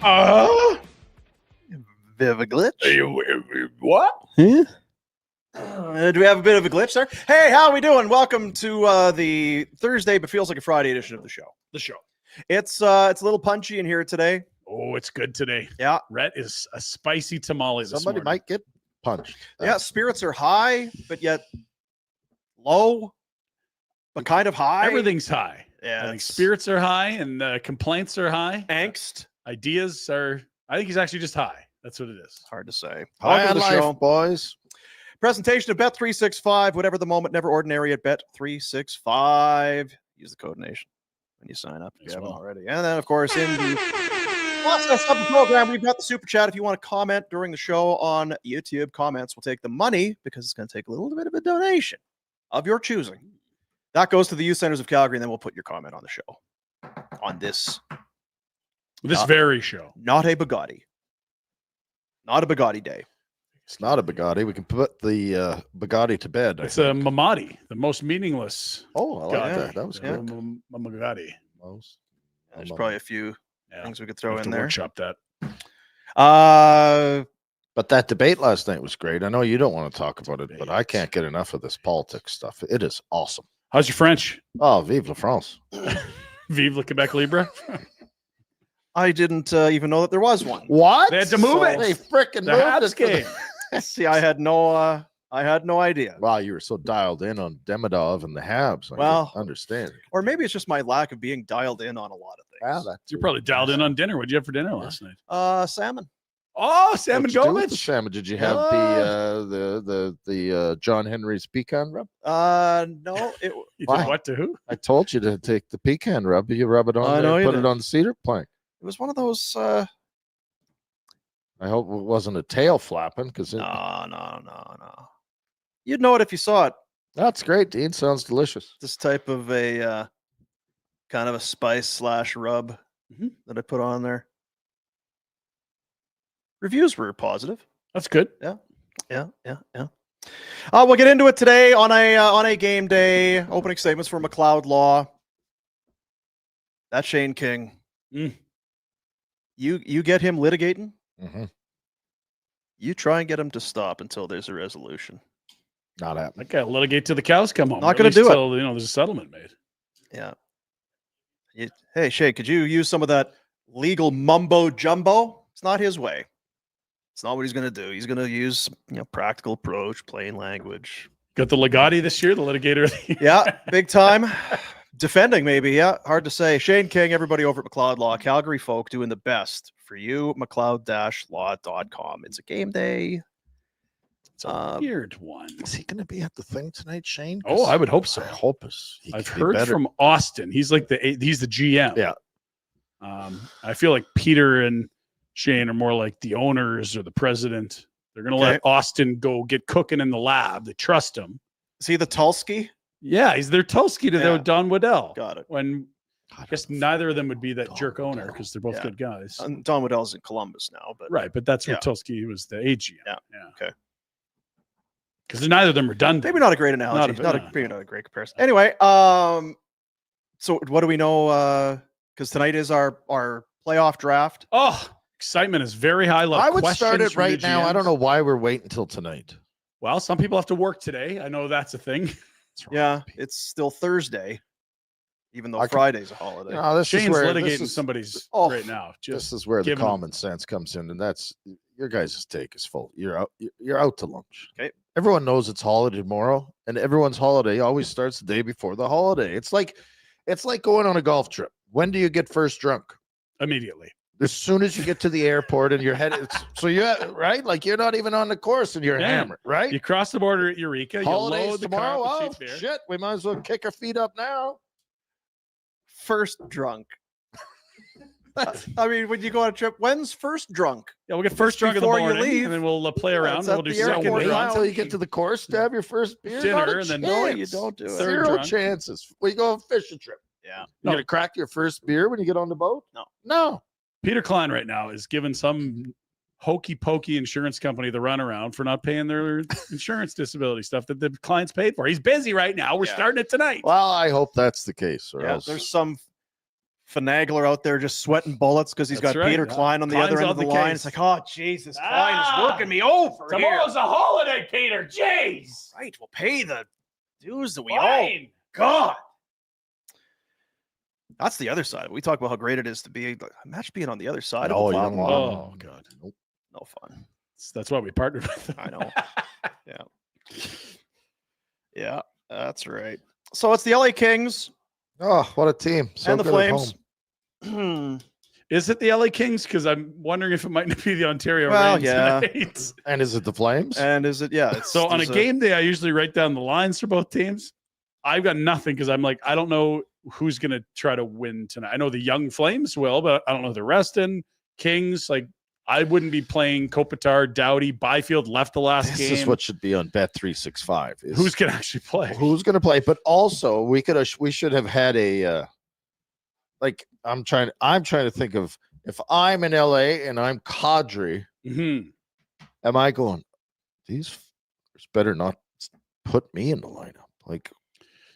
Bit of a glitch. What? Do we have a bit of a glitch there? Hey, how are we doing? Welcome to the Thursday, but feels like a Friday edition of the show. It's a little punchy in here today. Oh, it's good today. Yeah. Rhett is a spicy tamale this Somebody morning. might get punched. Yeah, spirits are high, but yet low, but kind of high. Everything's high. Yeah, I think spirits are high and complaints are high. Angst. Ideas are, I think he's actually just high. That's what it is. Hard to say. High Welcome on to the life, show. boys. Presentation of Bet365, whatever the moment, never ordinary at Bet365. Use the code NATION when you sign up if you haven't already. And then, of course, in the process of the program, we've got the Super Chat. If you want to comment during the show on YouTube, comments will take the money because it's going to take a little bit of a donation of your choosing. That goes to the Youth Centers of Calgary, and then we'll put your comment on the show. On this very show. Not a Bugatti. Not a Bugatti day. It's not a Bugatti. We can put the Bugatti to bed. It's a Mamadi, the most meaningless. Oh, I like God. that. That was Yeah. good. A Bugatti. There's probably a few things we could throw in there. Workshop that. But that debate last night was great. I know you don't want to talk about it, but I can't get enough of this politics stuff. It is awesome. How's your French? Oh, vive la France. Vive le Quebec Libre. I didn't even know that there was one. What? They had to move it. They freaking The moved Habs it. game. See, I had no idea. Wow, you were so dialed in on Demidov and the Habs. I Well, can understand. Or maybe it's just my lack of being dialed in on a lot of things. You're probably dialed in on dinner. What'd you have for dinner last night? Salmon. Oh, salmon What'd you do with the Govich. salmon? Did you have the John Henry's pecan rub? No. You did Why? what to who? I told you to take the pecan rub. You rub it on I there, know you put did. it on the cedar plank. It was one of those. I hope it wasn't a tail flapping because No. You'd know it if you saw it. that's great, Dean. Sounds delicious. This type of a kind of a spice / rub that I put on there. Reviews were positive. That's good. Yeah. We'll get into it today on a game day. Opening statements for McLeod Law. That's Shane King. Mm. You get him litigating. Mm-hmm. You try and get him to stop until there's a resolution. Not happening. That guy will litigate till the cows come home. Not At gonna least do it. till, there's a settlement made. Yeah. Hey, Shay, could you use some of that legal mumbo jumbo? It's not his way. It's not what he's going to do. He's going to use, practical approach, plain language. Got the Legati this year, the litigator. Yeah, big time. Defending, maybe. Yeah, hard to say. Shane King, everybody over at McLeod Law, Calgary folk doing the best for you. McLeod-law.com. It's a game day. It's a weird one. Is he going to be at the thing tonight, Shane? Oh, I would hope so. I hope I've heard from Austin. He's like he's the GM. Yeah. I feel like Peter and Shane are more like the owners or the president. They're going to let Austin go get cooking in the lab. They trust him. Is he the Tulski? Yeah, he's their Tulski to Don Waddell. Got it. When I guess neither of them would be that jerk owner because they're both good guys. Don Waddell's in Columbus now, but right, but that's where Tulski was the AGM. Yeah. Okay. Because neither of them are done. Maybe not a great analogy. Maybe not a great comparison. Anyway, so what do we know? Because tonight is our playoff draft. Oh, excitement is very high. I would start it right now. I don't know why we're waiting until tonight. Well, some people have to work today. I know that's a thing. Yeah, it's still Thursday, even though Friday's a holiday. No, Shane's litigating somebody's right now. This is where the common sense comes in, and that's your guys' take is full. You're out to lunch. Okay. Everyone knows it's holiday tomorrow, and everyone's holiday always starts the day before the holiday. It's like going on a golf trip. When do you get first drunk? Immediately. As soon as you get to the airport and you're headed, right? Like you're not even on the course and you're hammered, right? You cross the border at Eureka. Holidays you load tomorrow. The car Oh shit! We might as well kick our feet up now. First drunk. I mean, when you go on a trip, when's first drunk? Yeah, we'll get first drunk in the before morning, you leave, and then we'll play around. We'll do second drunk until you get to the course to have your first beer. Dinner, and then no, you don't do it. Zero chances. We go on a fishing trip. Yeah, you're gonna crack your first beer when you get on the boat. No. Peter Klein right now is giving some hokey pokey insurance company the runaround for not paying their insurance disability stuff that the clients paid for. He's busy right now. We're starting it tonight. Well, I hope that's the case. Or else there's some Finagler out there just sweating bullets because he's That's got right. Peter Klein on the Klein's other end on of the the line. case. It's like, oh, Jesus, Klein is working me over Tomorrow's a holiday, Peter. Jeez. here. Right, we'll pay the dues that we owe. Fine. God. That's the other side. We talk about how great it is to be. Imagine being on the other side of the you don't platform. want Oh, God. Nope. No fun. That's why we partnered with them. I know. Yeah, that's right. So it's the LA Kings Oh, what a team. So and the good at Flames. home. Is it the LA Kings? Because I'm wondering if it might not be the Ontario Well, Reigns yeah. tonight. And is it the Flames? And is it? Yeah. It's, So on a there's game day, I usually write down the lines for both teams. I've got nothing because I'm like, I don't know who's going to try to win tonight. I know the young Flames will, but I don't know the rest in Kings. Like, I wouldn't be playing Kopitar, Doughty, Byfield left the last This game. is what should be on Bet365. is Who's going to actually play? who's going to play? But also, we should have had a like. I'm trying to think of if I'm in LA and I'm Kadri. Mm-hmm. Am I going? These fuckers better not put me in the lineup. Like,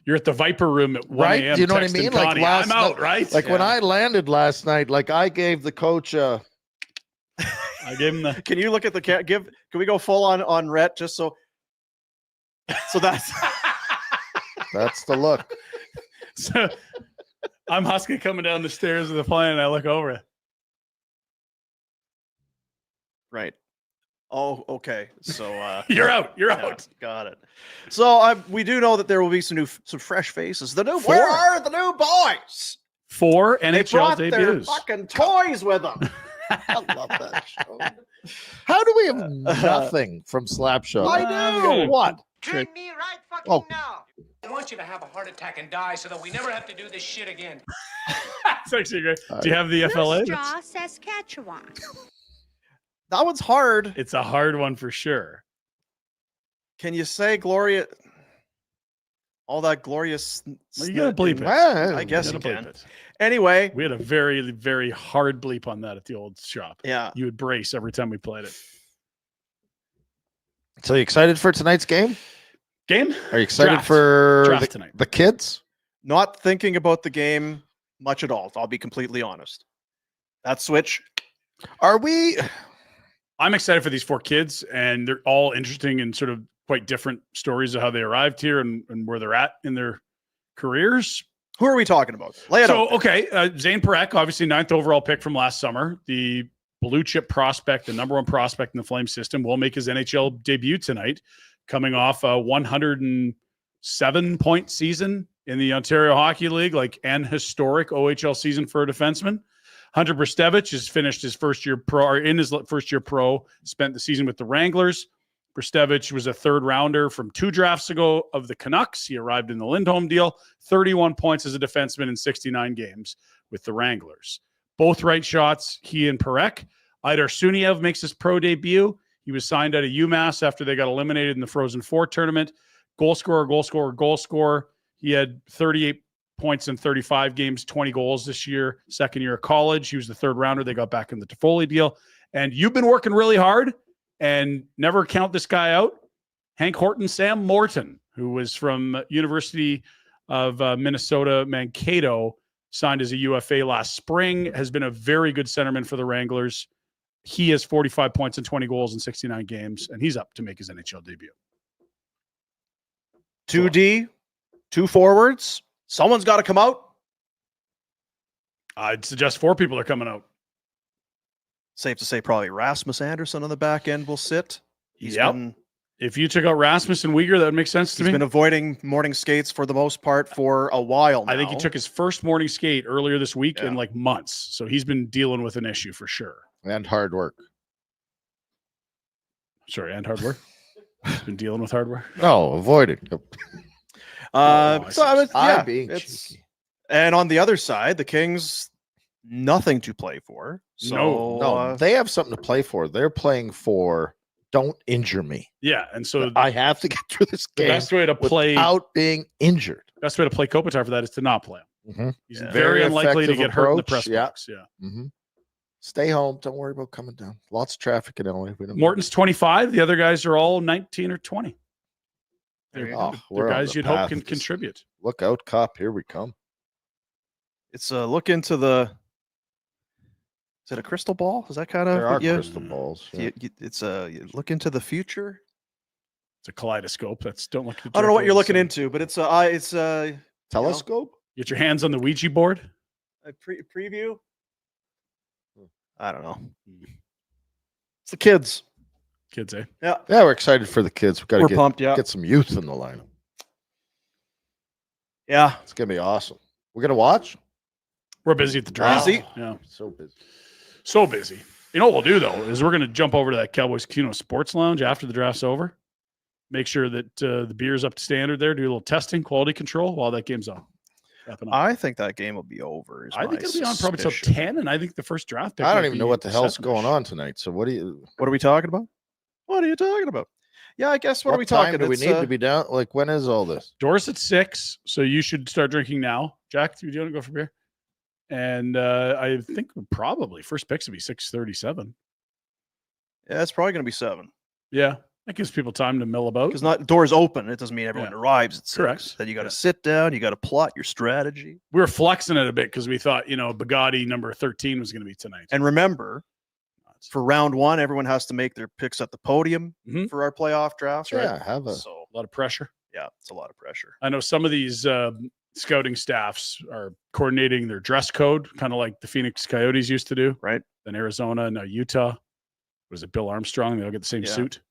You're at the Viper room at 1 Right? a.m. Do you know what I texting mean? Like Connie, last I'm out, night- right? like when Yeah. I landed last night, like I gave the coach I gave him the. Can you look at the cat? Can we go full on Rhett just so that's that's the look. So I'm Husky coming down the stairs of the plane, and I look over. right. Oh, okay. So You're out. You're yeah, out. got it. So we do know that there will be some fresh faces. Where are the new boys? 4 They NHL brought their debuts. fucking toys with them. I love that show. How do we have nothing from Slapshot? I do. What? Turn me right fucking Oh. now. I want you to have a heart attack and die so that we never have to do this shit again. It's actually great. Do you have the FLA? Straw, Saskatchewan. That one's hard. It's a hard one for sure. Can you say Gloria? All that glorious. Well, you gotta bleep it. Well, I guess You you gotta bleep can. it. Anyway, We had a very, very hard bleep on that at the old shop. yeah. You would brace every time we played it. So you excited for tonight's game? Game? Are you excited Draft. for Draft tonight. the kids? Not thinking about the game much at all. I'll be completely honest. That switch. Are we? I'm excited for these 4 kids, and they're all interesting and sort of quite different stories of how they arrived here and where they're at in their careers. Who are we talking about? Lay it So, out. okay, Zane Parekh, obviously 9th overall pick from last summer, the blue chip prospect, the number 1 prospect in the Flames system, will make his NHL debut tonight, coming off a 107-point season in the Ontario Hockey League, like an historic OHL season for a defenseman. Hunter Brstevich has finished his first year pro, or in his first year pro, spent the season with the Wranglers. Brstevich was a 3rd rounder from 2 drafts ago of the Canucks. He arrived in the Lindholm deal, 31 points as a defenseman in 69 games with the Wranglers. Both right shots, he and Parekh. Idar Suniev makes his pro debut. He was signed out of UMass after they got eliminated in the Frozen Four tournament. Goal scorer. He had 38 points in 35 games, 20 goals this year, second year of college. He was the 3rd rounder. They got back in the Toffoli deal. And you've been working really hard, and never count this guy out. Hank Horton, Sam Morton, who was from University of Minnesota, Mankato, signed as a UFA last spring, has been a very good centerman for the Wranglers. He has 45 points and 20 goals in 69 games, and he's up to make his NHL debut. 2D, 2 forwards. Someone's got to come out. I'd suggest 4 people are coming out. Safe to say, probably Rasmus Anderson on the back end will sit. He's Yep. been If you took out Rasmus and Uyghur, that would make sense to he's me. been avoiding morning skates for the most part for a while now. I think he took his first morning skate earlier this week in Yeah. like months. So he's been dealing with an issue for sure. And hard work. Sorry, and hard work. He's been dealing with hard work. No, avoiding. I So I was, yeah, I'm being it's- cheeky. and on the other side, the Kings nothing to play for. So No, they have something to play for. They're playing for don't injure me. Yeah, and so I have to get through this the game best way to play without being injured. Kopitar for that is to not play him. Mhm. He's Yeah. very Very unlikely to effective get hurt in the approach, press yeah. box. Yeah. Mhm. Stay home. Don't worry about coming down. Lots of traffic in LA. We don't Morton's 25. The other guys are all 19 or 20. There you They're, go. Oh, we're they're on guys the you'd hope path can of this. contribute. Look out, cop. Here we come. It's a look into the. Is it a crystal ball? Is that kind of There are what you, crystal balls. Yeah. it's a you look into the future? It's a kaleidoscope. Don't look. I don't know what you're looking into. into, but it's a Telescope? Get your hands on the Ouija board. a preview. I don't know. It's the kids. Kids, eh? Yeah, we're excited for the kids. We've got We're to pumped. Yeah, get some youth in the lineup. yeah. It's gonna be awesome. We're gonna watch. We're busy at the draft. Busy? Yeah. So busy. So busy. You know what we'll do though is we're going to jump over to that Cowboys Casino Sports Lounge after the draft's over. Make sure that the beer's up to standard there. Do a little testing, quality control while that game's on. I think that game will be over. I think it'll be on probably till suspicion. 10, and I think the first draft pick. I don't might even be know what the hell's 7-ish. going on tonight. So what What are we talking about? What are you talking about? Yeah, I guess. What are we time talking? do we It's, need to be down? Like, when is all this? Doors at 6, so you should start drinking now. Jack, do you want to go for beer? And I think probably first picks would be 6:37. Yeah, it's probably going to be 7 Yeah, that gives people time to mill about. because not doors open. It doesn't mean everyone arrives at 6. Correct. Then you got to sit down. You got to plot your strategy. We were flexing it a bit because we thought, Bugatti number 13 was going to be tonight. And remember, for round 1, everyone has to make their picks at the podium Mhm. for our playoff drafts. Yeah, Right. have a So A lot of pressure. yeah, it's a lot of pressure. I know some of these scouting staffs are coordinating their dress code, kind of like the Phoenix Coyotes used to do. Right. Then Arizona, now Utah. Was it Bill Armstrong? They all get the same Yeah. suit.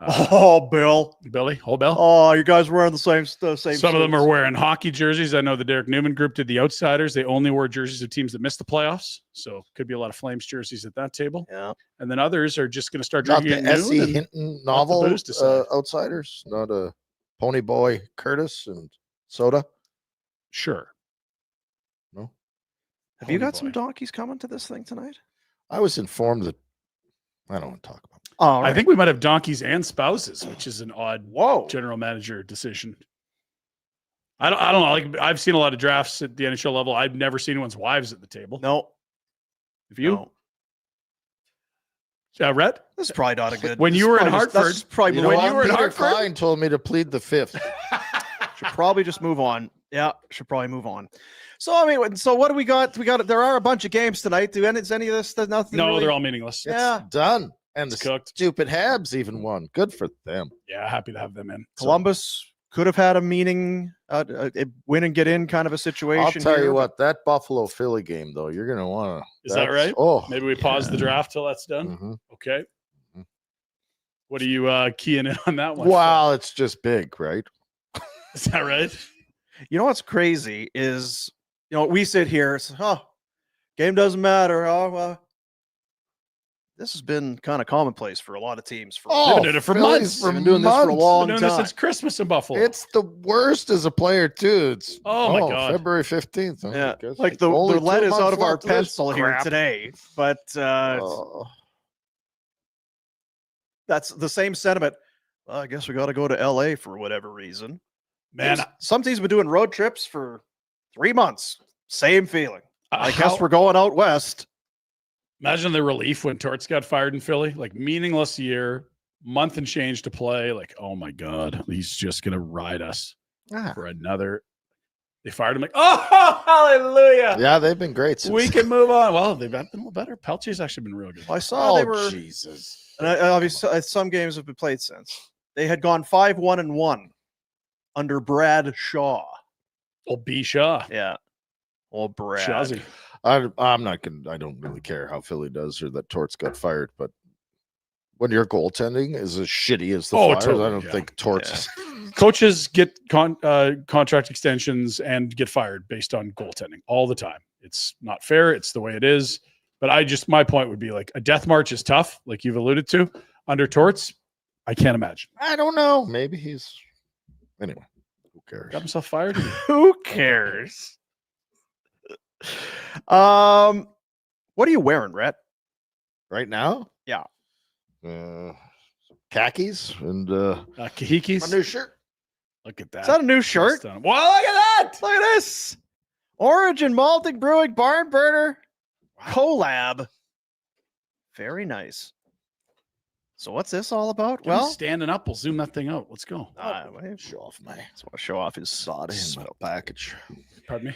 Oh, Bill. Billy, whole Bill. Oh, you guys wearing the same. Some of them are wearing hockey jerseys. I know the Derek Newman group did the Outsiders. They only wore jerseys of teams that missed the playoffs. So could be a lot of Flames jerseys at that table. Yeah. And then others are just going to start not drinking the at S.E. noon. and- Hinton novel booze decide. Outsiders, not a Pony Boy Curtis and soda. Sure. No, Have you Pony got some boy. donkeys coming to this thing tonight? I was informed that I don't want to talk about. Oh, I think we might have donkeys and spouses, which is an odd Whoa. general manager decision. I don't know. Like I've seen a lot of drafts at the NHL level. I've never seen anyone's wives at the table. No. Have you? No. Rhett? This is probably not a good. When this you is were in probably just- Hartford, that's probably You know when what? you were in Peter Hartford? Klein told me to plead the fifth. should probably just move on. Yeah, should probably move on. So I mean, so what do we got? There are a bunch of games tonight. Is any of this? There's nothing. No, really? they're all meaningless. Yeah. Done. And It's the cooked. stupid Habs even won. Good for them. Yeah, happy to have them in. Columbus could have had a meaning, win and get in kind of a situation. I'll tell here, you but what, that Buffalo Philly game though, you're gonna want to. Is that right? Oh, Maybe we pause the draft till that's done. mhm. Okay. Mhm. What are you keying in on that one? Wow, it's just big, right? Is that right? You know what's crazy is, we sit here. It's, game doesn't matter. This has been kind of commonplace for a lot of teams. For They've been doing it for Phillies months. For They've been doing this for a months. long Been doing this time. since Christmas in Buffalo. It's the worst as a player too. It's Oh, my God. February 15th. huh? Yeah, I guess. like the Only lead 2 is out months of our left this pencil here crap. today, but Oh. that's the same sentiment. Well, I guess we got to go to LA for whatever reason. Man, Some teams have been doing road trips for 3 months. Same feeling. I how- guess we're going out west. imagine the relief when Torts got fired in Philly. Like meaningless year, month and change to play. Like, oh my God, he's just gonna ride us Ah. for another. They fired him. Like, oh hallelujah. Yeah, they've been great. Since. We can move on. Well, they've been a little better. Peltier's actually been real good. I saw they Oh were, Jesus! and obviously some games have been played since. They had gone 5-1-1 under Brad Shaw. Old B Shaw. Yeah. Oh, Brad. Shawzy. I'm not gonna. I don't really care how Philly does or that Torts got fired, but when your goaltending is as shitty as the Oh, Flyers, totally, I don't yeah. think Torts. Coaches get contract extensions and get fired based on goaltending all the time. It's not fair. It's the way it is. But my point would be like a death march is tough, like you've alluded to. Under Torts, I can't imagine. I don't know. Maybe he's anyway. Who cares? Got himself fired. Who cares? What are you wearing, Rhett? Right now? Yeah. Khakis and Kahikis. my new shirt. Look at that. Is that a new shirt? Well, look at that. Look at this. Origin Malting Brewing Barn Burner collab. Very nice. So what's this all about? Well, Well, standing up. We'll zoom that thing out. Let's go. Show off my just want to show off his soda in my package. Pardon me.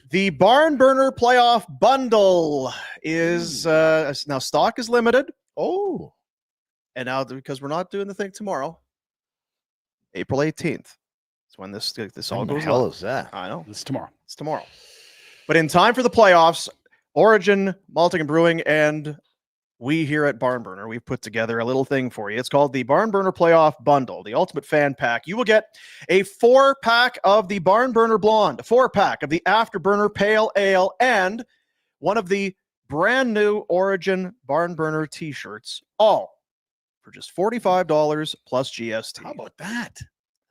The Barn Burner Playoff Bundle is now stock is limited. Oh, And now, because we're not doing the thing tomorrow, April 18th is when this all what the goes hell live. is that? I know. It's tomorrow. It's tomorrow. But in time for the playoffs, Origin, Malting and Brewing, and we here at Barn Burner, we've put together a little thing for you. It's called the Barn Burner Playoff Bundle, the Ultimate Fan Pack. You will get a 4-pack of the Barn Burner Blonde, a 4-pack of the Afterburner Pale Ale, and one of the brand new Origin Barn Burner t-shirts, all for just $45 plus GST. How about that?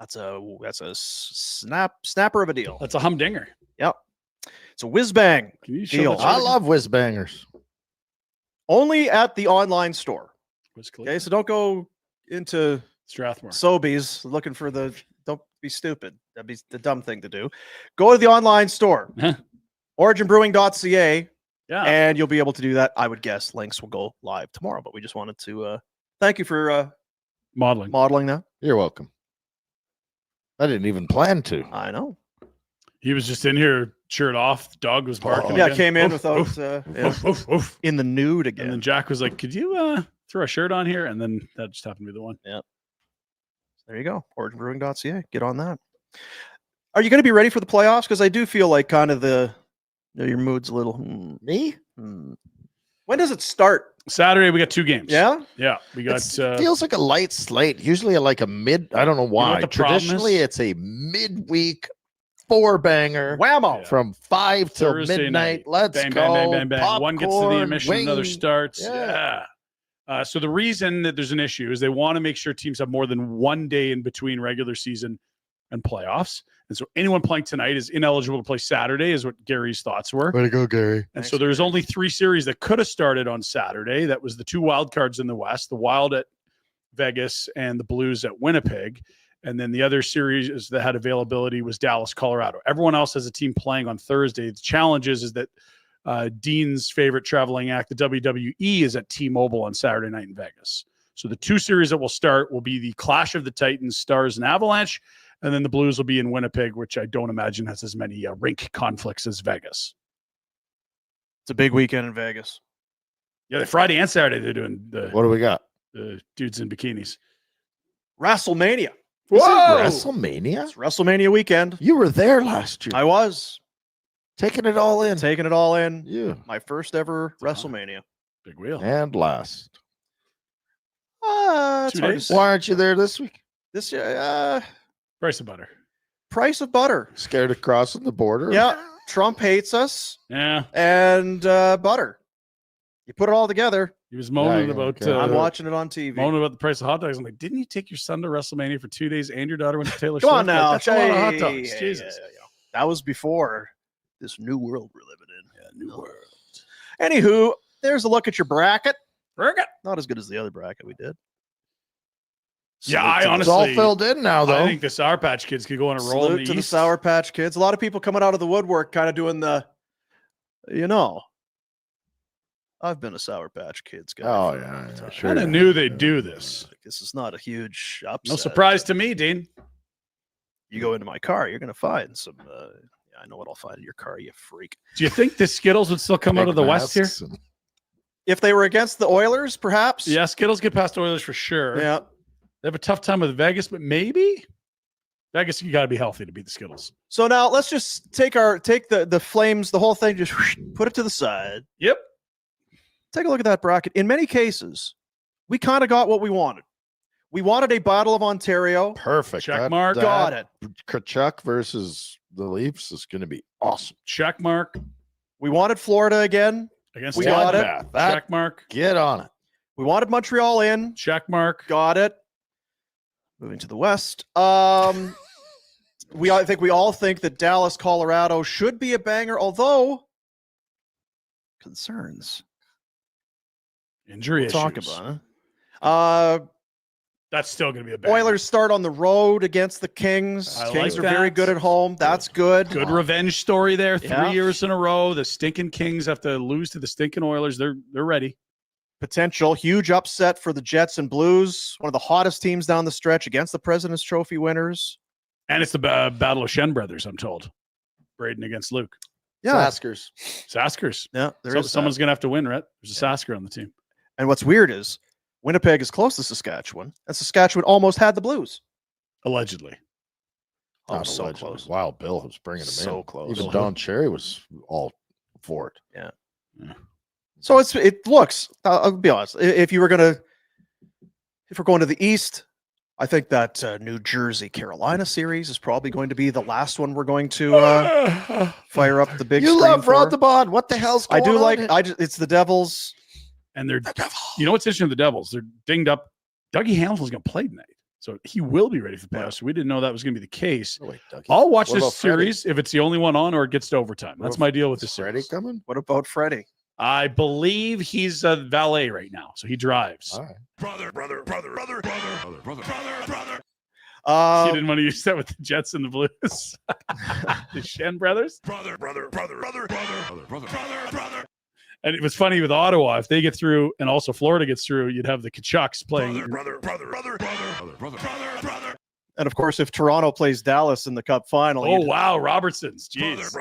That's a snapper of a deal. That's a humdinger. Yep. It's a whiz bang. Can you show Deal. that I shirt? love whiz bangers. Only at the online store. Whiz Okay, so don't go into Strathmore. Sobeys looking for the. Don't be stupid. That'd be the dumb thing to do. Go to the online store, originbrewing.ca, Yeah. and you'll be able to do that. I would guess links will go live tomorrow, but we just wanted to thank you for Modeling. modeling that. You're welcome. I didn't even plan to. I know. He was just in here, shirt off. Dog was barking. Yeah, again. came in Oof, without oof, yeah, oof, oof, oof. in the nude And then again. Jack was like, "Could you throw a shirt on here?" And then that just happened to be the one. There you go. Originbrewing.ca. Get on that. Are you going to be ready for the playoffs? Because I do feel like kind of your mood's a little. Me? When does it start? Saturday we got 2 games. Yeah. Yeah. We got It feels like a light slate. Usually like a mid. I don't know why. what the problem Traditionally, is? it's a midweek 4-banger Whammo. Yeah. from 5 till Thursday midnight. night. Let's bang, go. bang, bang, bang, bang. One gets to the Popcorn, emission, another wings. starts. Yeah. Yeah. So the reason that there's an issue is they want to make sure teams have more than 1 day in between regular season and playoffs. And so anyone playing tonight is ineligible to play Saturday, is what Gary's thoughts were. Way to go, Gary. And Thanks, so there's only 3 series that could have started on Saturday. That was the 2 wild cards in the West, the Wild at Vegas and the Blues at Winnipeg. And then the other series that had availability was Dallas, Colorado. Everyone else has a team playing on Thursday. The challenge is that Dean's favorite traveling act, the WWE, is at T-Mobile on Saturday night in Vegas. So the 2 series that will start will be the Clash of the Titans, Stars, and Avalanche. And then the Blues will be in Winnipeg, which I don't imagine has as many rink conflicts as Vegas. It's a big weekend in Vegas. Yeah, the Friday and Saturday they're doing What do we got? the dudes in bikinis. WrestleMania. Is it Whoa! WrestleMania? It's WrestleMania weekend. You were there last year. I was Taking it all in. taking it all in. Yeah. My first ever Wow. WrestleMania. Big wheel. And last. It's 2 hard to days. say. Why aren't you there this week? This year, Price of butter. price of butter. Scared of crossing the border? Yeah, Trump hates us, Yeah. and butter. You put it all together. He was moaning Yeah, about okay. I'm watching it on TV. moaning about the price of hot dogs. I'm like, didn't you take your son to WrestleMania for 2 days and your daughter went to Taylor Come on Swift? Like, now, that's a lot of hot hey, dogs. yeah, Jesus. yeah. That was before this new world we're living in. Yeah, new world. Anywho, there's a look at your bracket. Bracket. Not as good as the other bracket we did. Yeah, I It's all honestly filled in now, though. I think the Sour Patch Kids could go on a roll in Salute the to the East. Sour Patch Kids. A lot of people coming out of the woodwork, kind of doing the, I've been a Sour Patch Kids guy. Oh, for a yeah, long yeah, time. sure. Kind of knew they'd do this. Like, this is not a huge upset. No surprise to me, Dean. You go into my car, you're going to find some. I know what I'll find in your car, you freak. Do you think the Skittles would still come out Big of the West here? masks and- If they were against the Oilers, perhaps. Yeah, Skittles get past Oilers for sure. Yeah. They have a tough time with Vegas, but maybe Vegas, you got to be healthy to beat the Skittles. So now let's just take the Flames, the whole thing, just put it to the side. Yep. Take a look at that bracket. In many cases, we kind of got what we wanted. We wanted a Battle of Ontario. Perfect. Check mark. Got it. Kachuk versus the Leafs is going to be awesome. Check mark We wanted Florida again. against We got it. Yeah, that- Check mark. Get on it. We wanted Montreal in. Check mark. Got it. Moving to the West. I think we all think that Dallas, Colorado should be a banger, although concerns. Injury We'll talk issues. about it. That's still going to be a banger. Oilers start on the road against the Kings. I Kings like are very that. good at home. That's good. Good revenge story there. 3 Yeah. years in a row. The stinking Kings have to lose to the stinking Oilers. They're ready. potential huge upset for the Jets and Blues. One of the hottest teams down the stretch against the President's Trophy winners. And it's the Battle of Shen brothers, I'm told. Braden against Luke. Yeah. Saskers. Saskers. Yeah, Someone's going to have to win, right? There's a Sasker on the team. And what's weird is Winnipeg is close to Saskatchewan, and Saskatchewan almost had the Blues. Allegedly. Oh, Not so allegedly. close. Wow, Bill was bringing him So in. close. Even Don Cherry was all for it. Yeah. Yeah. So it looks. I'll be honest. If we're going to the East, I think that New Jersey Carolina series is probably going to be the last one we're going to fire up the big. You screen love for. Rod the Bond. What the hell's I going do on like. here? It's the Devils. And they're, you know what's interesting with the Devils? They're dinged up. Dougie Hamilton's going to play tonight. So he will be ready for the playoffs. So we didn't know that was going to be the case. Oh, wait, Dougie. I'll watch What this about Freddie? series if it's the only one on or it gets to overtime. What That's about- my deal with Is this Freddie series. coming? What about Freddie? I believe he's a valet right now. So he drives. All right. You didn't want to use that with the Jets and the Blues. The Shen brothers. And it was funny with Ottawa. If they get through and also Florida gets through, you'd have the Kachucks playing. And of course, if Toronto plays Dallas in the Cup final, Oh, wow. Robertsons. Jeez.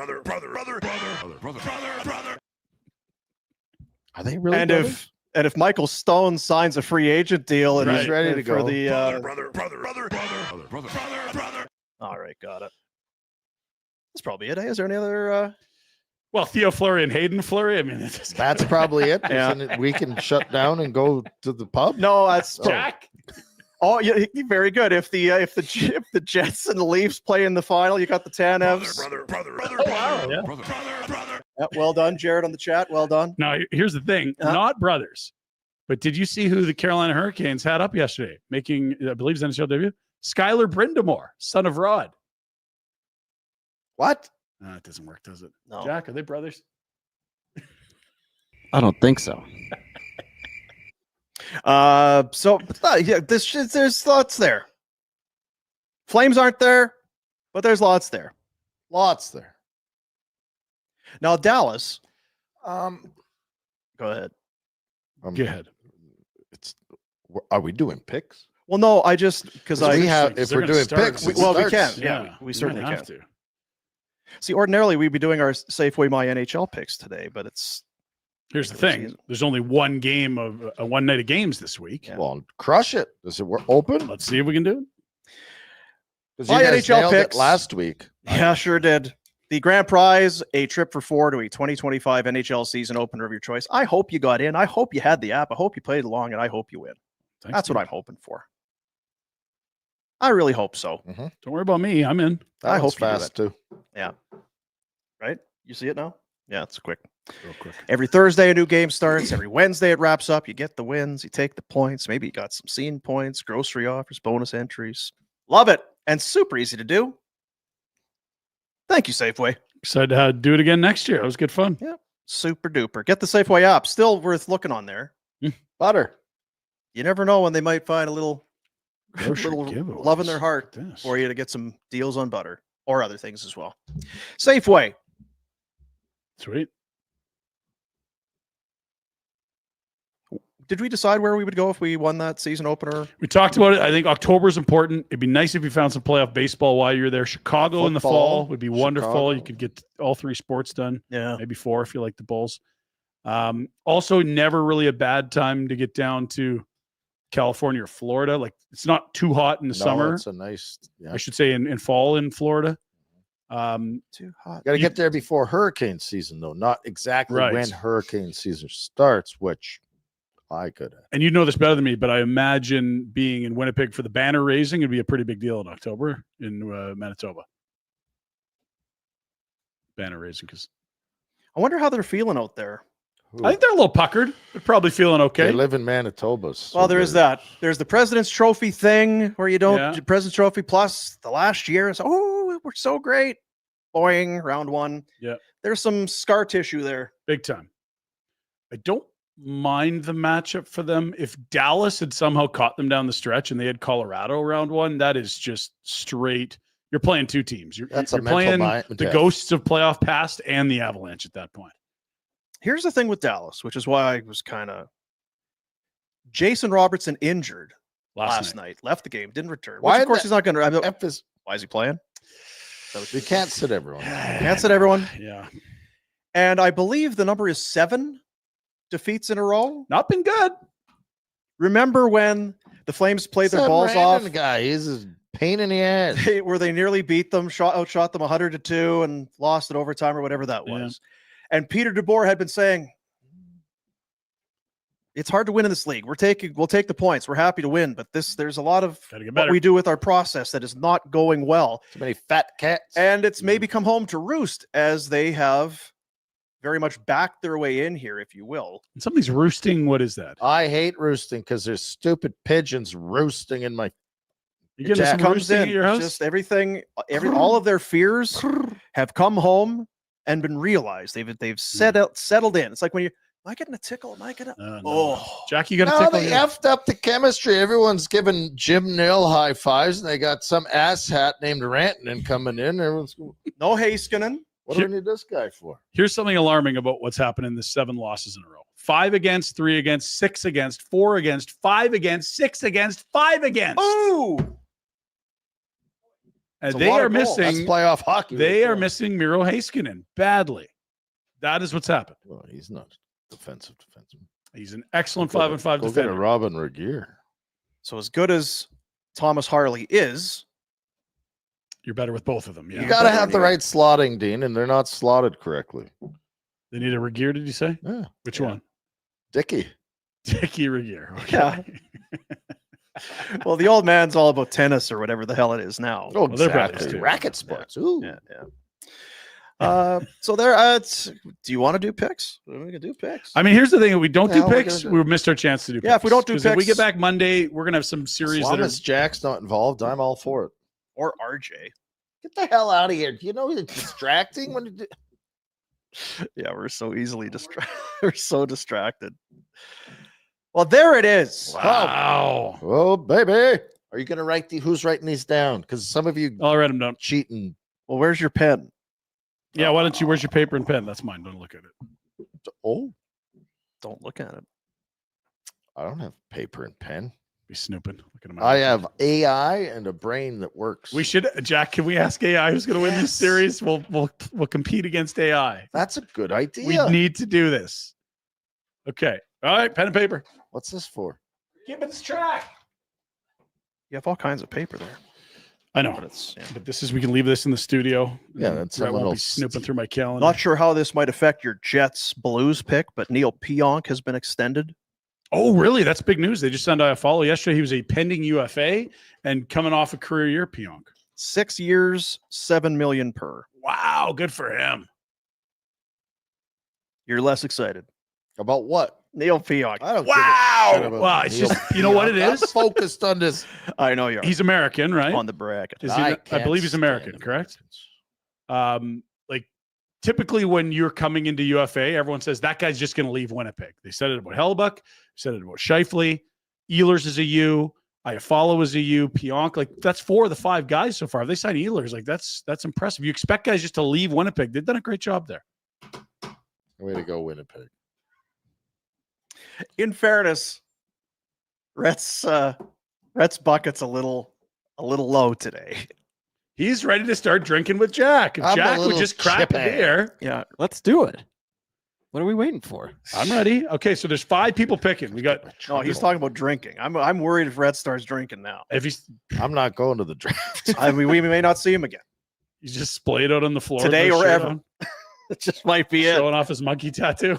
Are they really? and brothers? if Michael Stone signs a free agent deal and Right. he's Ready to for go. the all right, got it. That's probably it. Is there any other? Well, Theo Fleury and Hayden Fleury. I mean, it's That's probably it. Yeah. Isn't it? We can shut down and go to the pub. No, that's Jack. oh, yeah, very good. If the Jets and the Leafs play in the final, you got the Tanevs. Oh, wow. Yeah. Yeah, well done, Jared, on the chat. Well done. Now, here's the thing. Uh-huh. Not brothers. But did you see who the Carolina Hurricanes had up yesterday? Making, I believe, his NHL debut? Skylar Brindamore, son of Rod. What? No, it doesn't work, does it? No. Jack, are they brothers? I don't think so. Yeah, there's lots there. Flames aren't there, but there's lots there. Lots there. Now Dallas. Um, Go ahead. Go ahead. Are we doing picks? Well, no, I just because I We have, Because if they're we're gonna doing start picks, it. it Well, we starts. can. Yeah, we you certainly might have can. to. see. Ordinarily, we'd be doing our Safeway My NHL picks today, but it's Here's the regular thing. season. There's only one game of one night of games this week. Yeah. Well, crush it. Is it we're open? Let's see if we can do it. 'Cause My you guys NHL nailed it picks. last week. yeah, sure did. The grand prize, a trip for four to a 2025 NHL season opener of your choice. I hope you got in. I hope you had the app. I hope you played along, and I hope you win. Thanks, That's what dude. I'm hoping for. I really hope so. Don't worry about me. I'm in. That I was hope you do fast too. Right? You see it now? Yeah, it's quick. Real quick. Every Thursday, a new game starts. Every Wednesday, it wraps up. You get the wins. You take the points. Maybe you got some scene points, grocery offers, bonus entries. Love it. And super easy to do. Thank you, Safeway. Excited to do it again next year. It was good fun. Super duper. Get the Safeway app. Still worth looking on there. Butter. You never know when they might find a little, Grocery little giveaways. love in their heart Look at this. for you to get some deals on butter or other things as well. Safeway. Sweet. Did we decide where we would go if we won that season opener? We talked about it. I think October is important. It'd be nice if you found some playoff baseball while you're there. Chicago in the Football, fall would be wonderful. Chicago. You could get all three sports done, Yeah. maybe four if you like the Bulls. Also, never really a bad time to get down to California or Florida. Like it's not too hot in the No, summer. it's a nice. Yeah. I should say in fall in Florida. Too hot. Got to get there before hurricane season, though. Not exactly Right. when hurricane season starts, which I could. And you know this better than me, but I imagine being in Winnipeg for the banner raising would be a pretty big deal in October in Manitoba. Banner raising because I wonder how they're feeling out there. I think they're a little puckered. They're probably feeling okay. They live in Manitoba. So Well, there is that. There's the President's Trophy thing where you don't Yeah. President's Trophy plus the last year. So, oh, we're so great. Boing, round one. Yeah. There's some scar tissue there. Big time. I don't mind the matchup for them. If Dallas had somehow caught them down the stretch and they had Colorado round one, that is just straight. You're playing two teams. You're That's a mental playing mind- the death. ghosts of playoff past and the Avalanche at that point. Here's the thing with Dallas, which is why I was kind of Jason Robertson injured last night. Left the game, didn't return. Why Which, of course, the- he's not going to. F is, Why is he playing? we can't sit everyone. Can't sit everyone. Yeah. And I believe the number is 7 defeats in a row. Not been good. Remember when the Flames played their Some balls off? random guy, he's a pain in the ass. Where they nearly beat them, outshot them 100-2 and lost in overtime or whatever that was. And Peter DeBoer had been saying, it's hard to win in this league. We'll take the points. We're happy to win, but there's a lot of Gotta get what better. we do with our process that is not going well. Too many fat cats. And it's maybe come home to roost as they have very much backed their way in here, if you will. Something's roosting. What is that? I hate roosting because there's stupid pigeons roosting in my. You getting Jack some Comes roosting in, at your house? just everything, all of their fears have come home and been realized. They've settled in. It's like when you, am I getting a tickle? Am I getting? No. Oh, Jack, you got to No, tickle. they here? effed up the chemistry. Everyone's giving Jim Nill high fives, and they got some asshat named Rantanen coming in. Everyone's going, no Heiskanen. what do we need this guy for? Here's something alarming about what's happened in the 7 losses in a row: 5 against, 3 against, 6 against, 4 against, 5 against, 6 against, 5 against. Ooh, And That's a they lot are of goals. That's missing. playoff hockey. They right are there. missing Miro Heiskanen badly. That is what's happened. Well, he's not defensive defenseman. He's an excellent Go 5 and 5 Go get a defender. Robin Regier. so as good as Thomas Harley is, You're better with both of them. Yeah. You got to have the right slotting, Dean, and they're not slotted correctly. They need a Regier, did you say? Yeah. Which Yeah. one? Dicky. Dickie Regier. Okay. Yeah. well, the old man's all about tennis or whatever the hell it is now. Oh, they're brothers, exactly. too. Racket sports. Ooh. Yeah. So there. Do you want to do picks? We can do picks. I mean, here's the thing: if we don't The do hell we picks, gonna do? we missed our chance to do. Yeah, if we don't do 'Cause if we get picks- back Monday, we're gonna have some As series long that are. as Jack's not involved, I'm all for it. or RJ. Get the hell out of here. Do you know it's distracting when you do? Yeah, we're so easily distracted. We're so distracted. Well, there it is. Wow! Oh, baby. Are you going to write who's writing these down? Because some of you I'll write them down. cheating. Well, where's your pen? Yeah, why don't you? Where's your paper and pen? That's mine. Don't look at it. Oh, Don't look at it. I don't have paper and pen. Be snooping. Look at him. I have AI and a brain that works. We should, Jack. Can we ask AI who's going to win this Yes. series? We'll compete against AI. That's a good We idea. need to do this. Okay. All right. Pen and paper. What's this for? Keep it track. You have all kinds of paper there. I But know, it's but this is we can leave this in the studio. Yeah, and that's I someone won't be else. snooping through my calendar. not sure how this might affect your Jets Blues pick, but Neil Pionk has been extended. Oh, really? That's big news. They just signed a follow yesterday. He was a pending UFA and coming off a career year, Pionk. 6 years, $7 million per. Wow, good for him. You're less excited. About what? Neil Pionk. I don't Wow. give a shit about Wow, it's Neil just- you know what it Pionk. is? I'm focused on this. I know you are. He's American, right? on the bracket. Is he? I can't believe he's stand American, correct? Americans. Like typically when you're coming into UFA, everyone says that guy's just going to leave Winnipeg. They said it about Hellebuck, said it about Scheifele, Ehlers is a U, Iafallo is a U, Pionk. Like that's 4 of the 5 guys so far. If they sign Ehlers, like that's impressive. You expect guys just to leave Winnipeg. They've done a great job there. Way to go, Winnipeg. In fairness, Rhett's bucket's a little low today. He's ready to start drinking with Jack. If I'm a Jack would little just crack a chippy. beer, Yeah. Let's do it. What are we waiting for? I'm ready. Okay, so there's 5 people picking. We got No, he's talking about drinking. I'm worried if Rhett starts drinking now. if he's I'm not going to the draft. I mean, we may not see him again. he's just splayed out on the floor Today with no or shirt ever. on, It just might be it. showing off his monkey tattoo.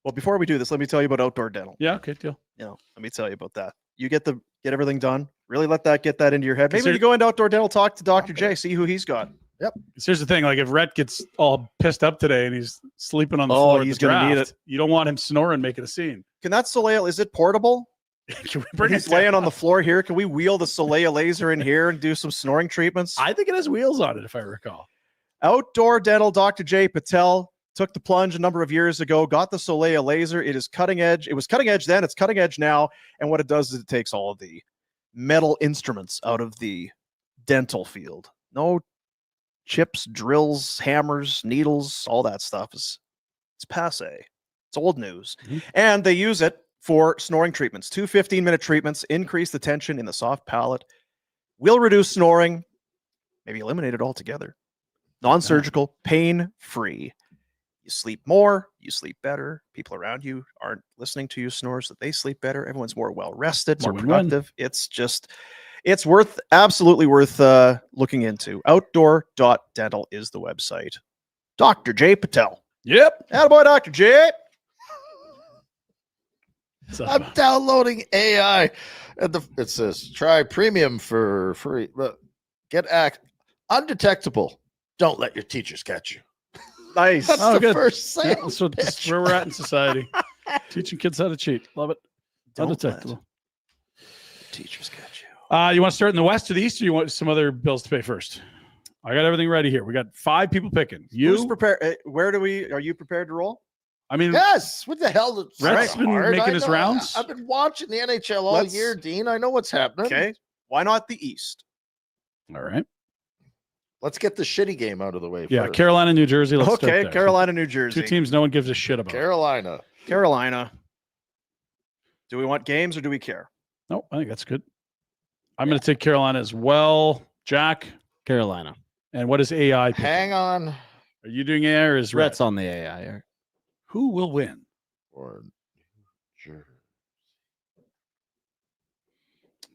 Well, before we do this, let me tell you about Outdoor Dental. Yeah, okay, deal. Let me tell you about that. You get everything done. Really let that get that into your head. Maybe there- you go into Outdoor Dental, talk to Dr. J, see who he's got. Here's the thing: like if Rhett gets all pissed up today and he's sleeping on the Oh, floor, at he's the gonna need draft, You don't want him snoring, making a scene. Can that Soleil, is it portable? Can we bring He's it laying on down? the floor here. Can we wheel the Soleil laser in here and do some snoring treatments? I think it has wheels on it, if I recall. Outdoor Dental, Dr. J Patel took the plunge a number of years ago, got the Soleil laser. It is cutting edge. It was cutting edge then. It's cutting edge now. And what it does is it takes all of the metal instruments out of the dental field. No chips, drills, hammers, needles, all that stuff is It's passe. It's old news. Mhm. And they use it for snoring treatments. 2 15-minute treatments increase the tension in the soft palate, will reduce snoring, maybe eliminate it altogether. Non-surgical, pain-free. You sleep more, you sleep better. People around you aren't listening to you snore, so they sleep better. Everyone's more well-rested, It's more a win-win. productive. It's absolutely worth looking into. Outdoor.dental is the website. Dr. J. Patel. Yep. Attaboy, Dr. J. So, I'm downloading AI. And it says try premium for free. But get undetectable. Don't let your teachers catch you. Nice. That's Oh, the good. first yeah, sales that's pitch. where we're at in society. Teaching kids how to cheat. Love it. Don't Undetectable. let teachers catch you. You want to start in the West or the East, or you want some other bills to pay first? I got everything ready here. We got 5 people picking. Who's You, prepared? Are you prepared to roll? I mean, Yes. What the hell? It's Rhett's not been hard. making I his know. rounds. I've been watching the NHL all Let's- year, Dean. I know what's happening. Okay. Why not the East? all right. Let's get the shitty game out of the way Yeah, first. Carolina, New Jersey. Let's start Okay, there. Carolina, New Jersey. 2 teams no one gives a shit about. Carolina. Carolina. Do we want games or do we care? No, I think that's good. I'm going to take Carolina as well. Jack, Carolina. and what is AI picking? Hang on. Are you doing AI or is Rhett? Rhett's on the AI. Eric. Who will win? Or sure.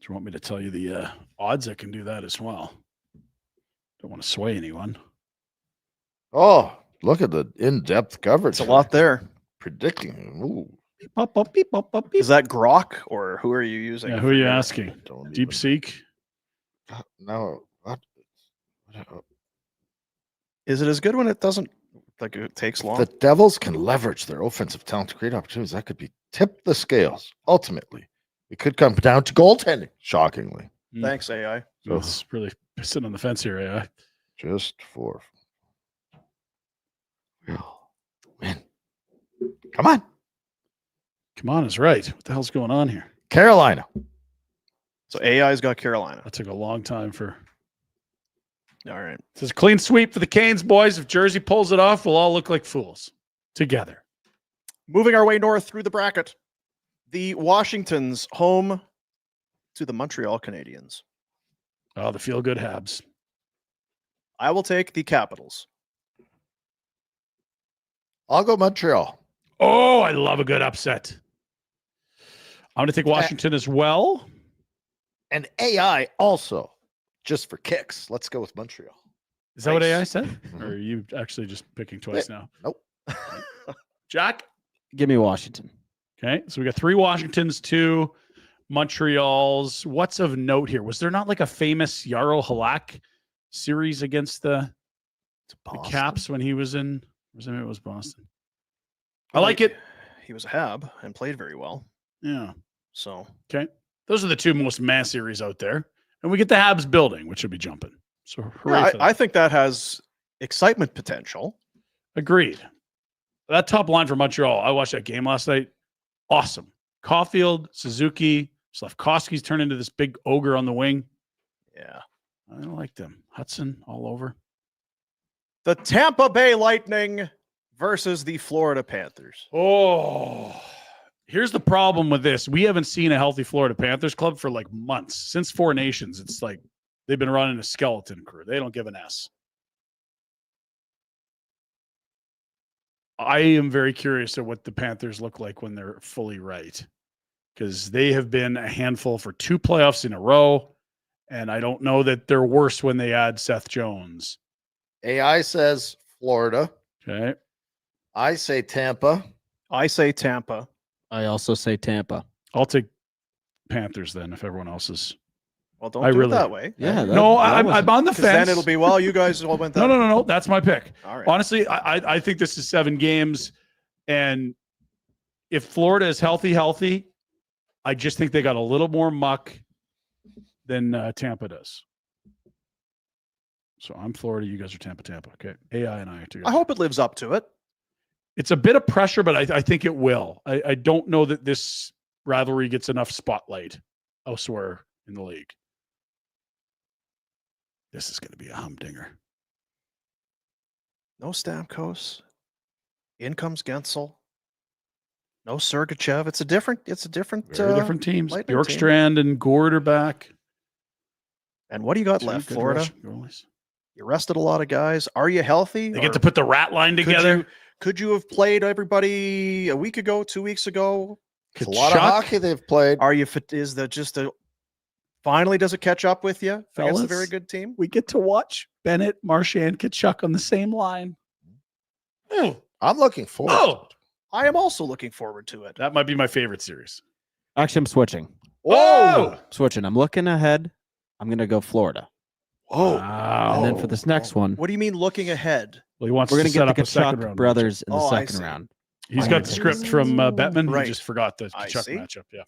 Do you want me to tell you the odds? I can do that as well. Don't want to sway anyone. Oh, look at the in-depth coverage. It's a lot there. Predicting. Ooh. Beep, pop, pop, beep, pop, pop, beep. Is that Grok or who are you using? Yeah, who are you asking? Don't Deep even- Seek? No. What? Is it as good when it doesn't like it takes long? The Devils can leverage their offensive talent to create opportunities. That could be tip the scales. Ultimately, it could come down to goaltending. Shockingly, Thanks, AI. so It's really sitting on the fence here, AI. just for will win. Come on, Come on, is right. What the hell's going on here? Carolina. So AI's got Carolina. That took a long time for. All right. This is a clean sweep for the Canes, boys. If Jersey pulls it off, we'll all look like fools together. Moving our way north through the bracket. The Washingtons home to the Montreal Canadiens. Oh, the feel good Habs. I will take the Capitals. I'll go Montreal. Oh, I love a good upset. I'm going to take Washington as well. And AI also, just for kicks. Let's go with Montreal. Is that what Nice. AI said? Mhm. Or are you actually just picking twice now? Nope. Jack? Give me Washington. Okay. So we got 3 Washingtons, 2 Montreals. What's of note here? Was there not like a famous Yarrow Halak series against the Caps when he was in? Maybe it was Boston. I like it. He was a Hab and played very well. Yeah. So Okay. Those are the 2 most mass series out there. And we get the Habs building, which will be jumping. So hooray yeah, for that. I think that has excitement potential. Agreed. That top line for Montreal, I watched that game last night. Awesome. Caulfield, Suzuki, Slavkovsky's turned into this big ogre on the wing. Yeah. I don't like them. Hudson all over. The Tampa Bay Lightning versus the Florida Panthers. Oh, here's the problem with this. We haven't seen a healthy Florida Panthers club for like months. Since 4 Nations, it's like they've been running a skeleton crew. They don't give an S. I am very curious at what the Panthers look like when they're fully right, because they have been a handful for 2 playoffs in a row, and I don't know that they're worse when they add Seth Jones. AI says Florida. Okay. I say Tampa. I say Tampa. I also say Tampa. I'll take Panthers then if everyone else is. Well, don't I do really- it that way. Yeah. No, I'm on the Because then fence. it'll be, well, you guys all went that No. That's my pick. All right. Honestly, I think this is 7 games. And if Florida is healthy, I just think they got a little more muck than Tampa does. So I'm Florida. You guys are Tampa. Okay. AI and I are together. I hope it lives up to it. It's a bit of pressure, but I think it will. I don't know that this rivalry gets enough spotlight elsewhere in the league. This is going to be a humdinger. No Stamkos. In comes Gensel. No Sergachev. It's a different. Very different teams. Lightning team. Bjorkstrand and Gord are back. And what do you got Two left, good Florida? Russian goalies. You rested a lot of guys. Are you healthy? They get Or to put the rat line together. Could you have played everybody a week ago, 2 weeks ago? It's a lot of Kachuk, hockey they've played. Are you? Is that just a? Finally, does it catch up with you against a Fellas? very good team? we get to watch Bennett, Marchand, Kachuk on the same line. I'm looking forward. Oh, I am also looking forward to it. that might be my favorite series. Actually, I'm switching. Whoa! Switching. I'm looking ahead. I'm gonna go Florida. Oh, Wow. And then for this next one, what do you mean looking ahead? Well, he wants we're to gonna set get up the a second Kachuk round brothers in the Oh, I second see. round. matchup. He's I'm got gonna the take script from Bettman. Right. He just forgot the I Kachuk see. matchup. Yeah.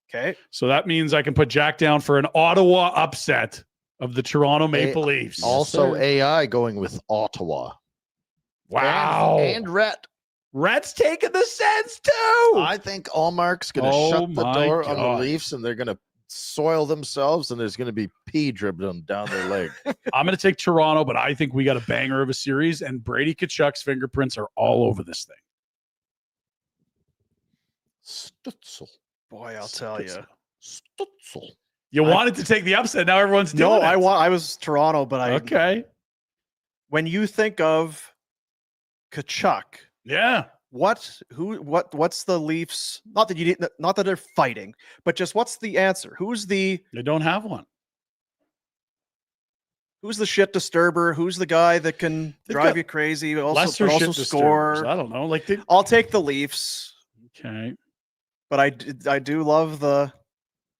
Okay. So that means I can put Jack down for an Ottawa upset of the Toronto Maple Leafs. Also, sir. AI going with Ottawa. Wow. And Rhett. Rhett's taking the Sens too. I think Allmark's going to Oh shut the my door on God. the Leafs, and they're going to soil themselves, and there's going to be pee dribbling down their leg. I'm going to take Toronto, but I think we got a banger of a series, and Brady Kachuk's fingerprints are all over this thing. Stutzel. Boy, I'll tell you. Stutzel. You wanted to take the upset. Now everyone's doing No, it. I was Toronto, but Okay. when you think of Kachuk, Yeah. what's the Leafs? Not that they're fighting, but just what's the answer? Who's the They don't have one. shit disturber? Who's the guy that can They've drive got you crazy, but Lesser also shit score? disturbers. I don't know. Like they. I'll take the Leafs, Okay. but I do love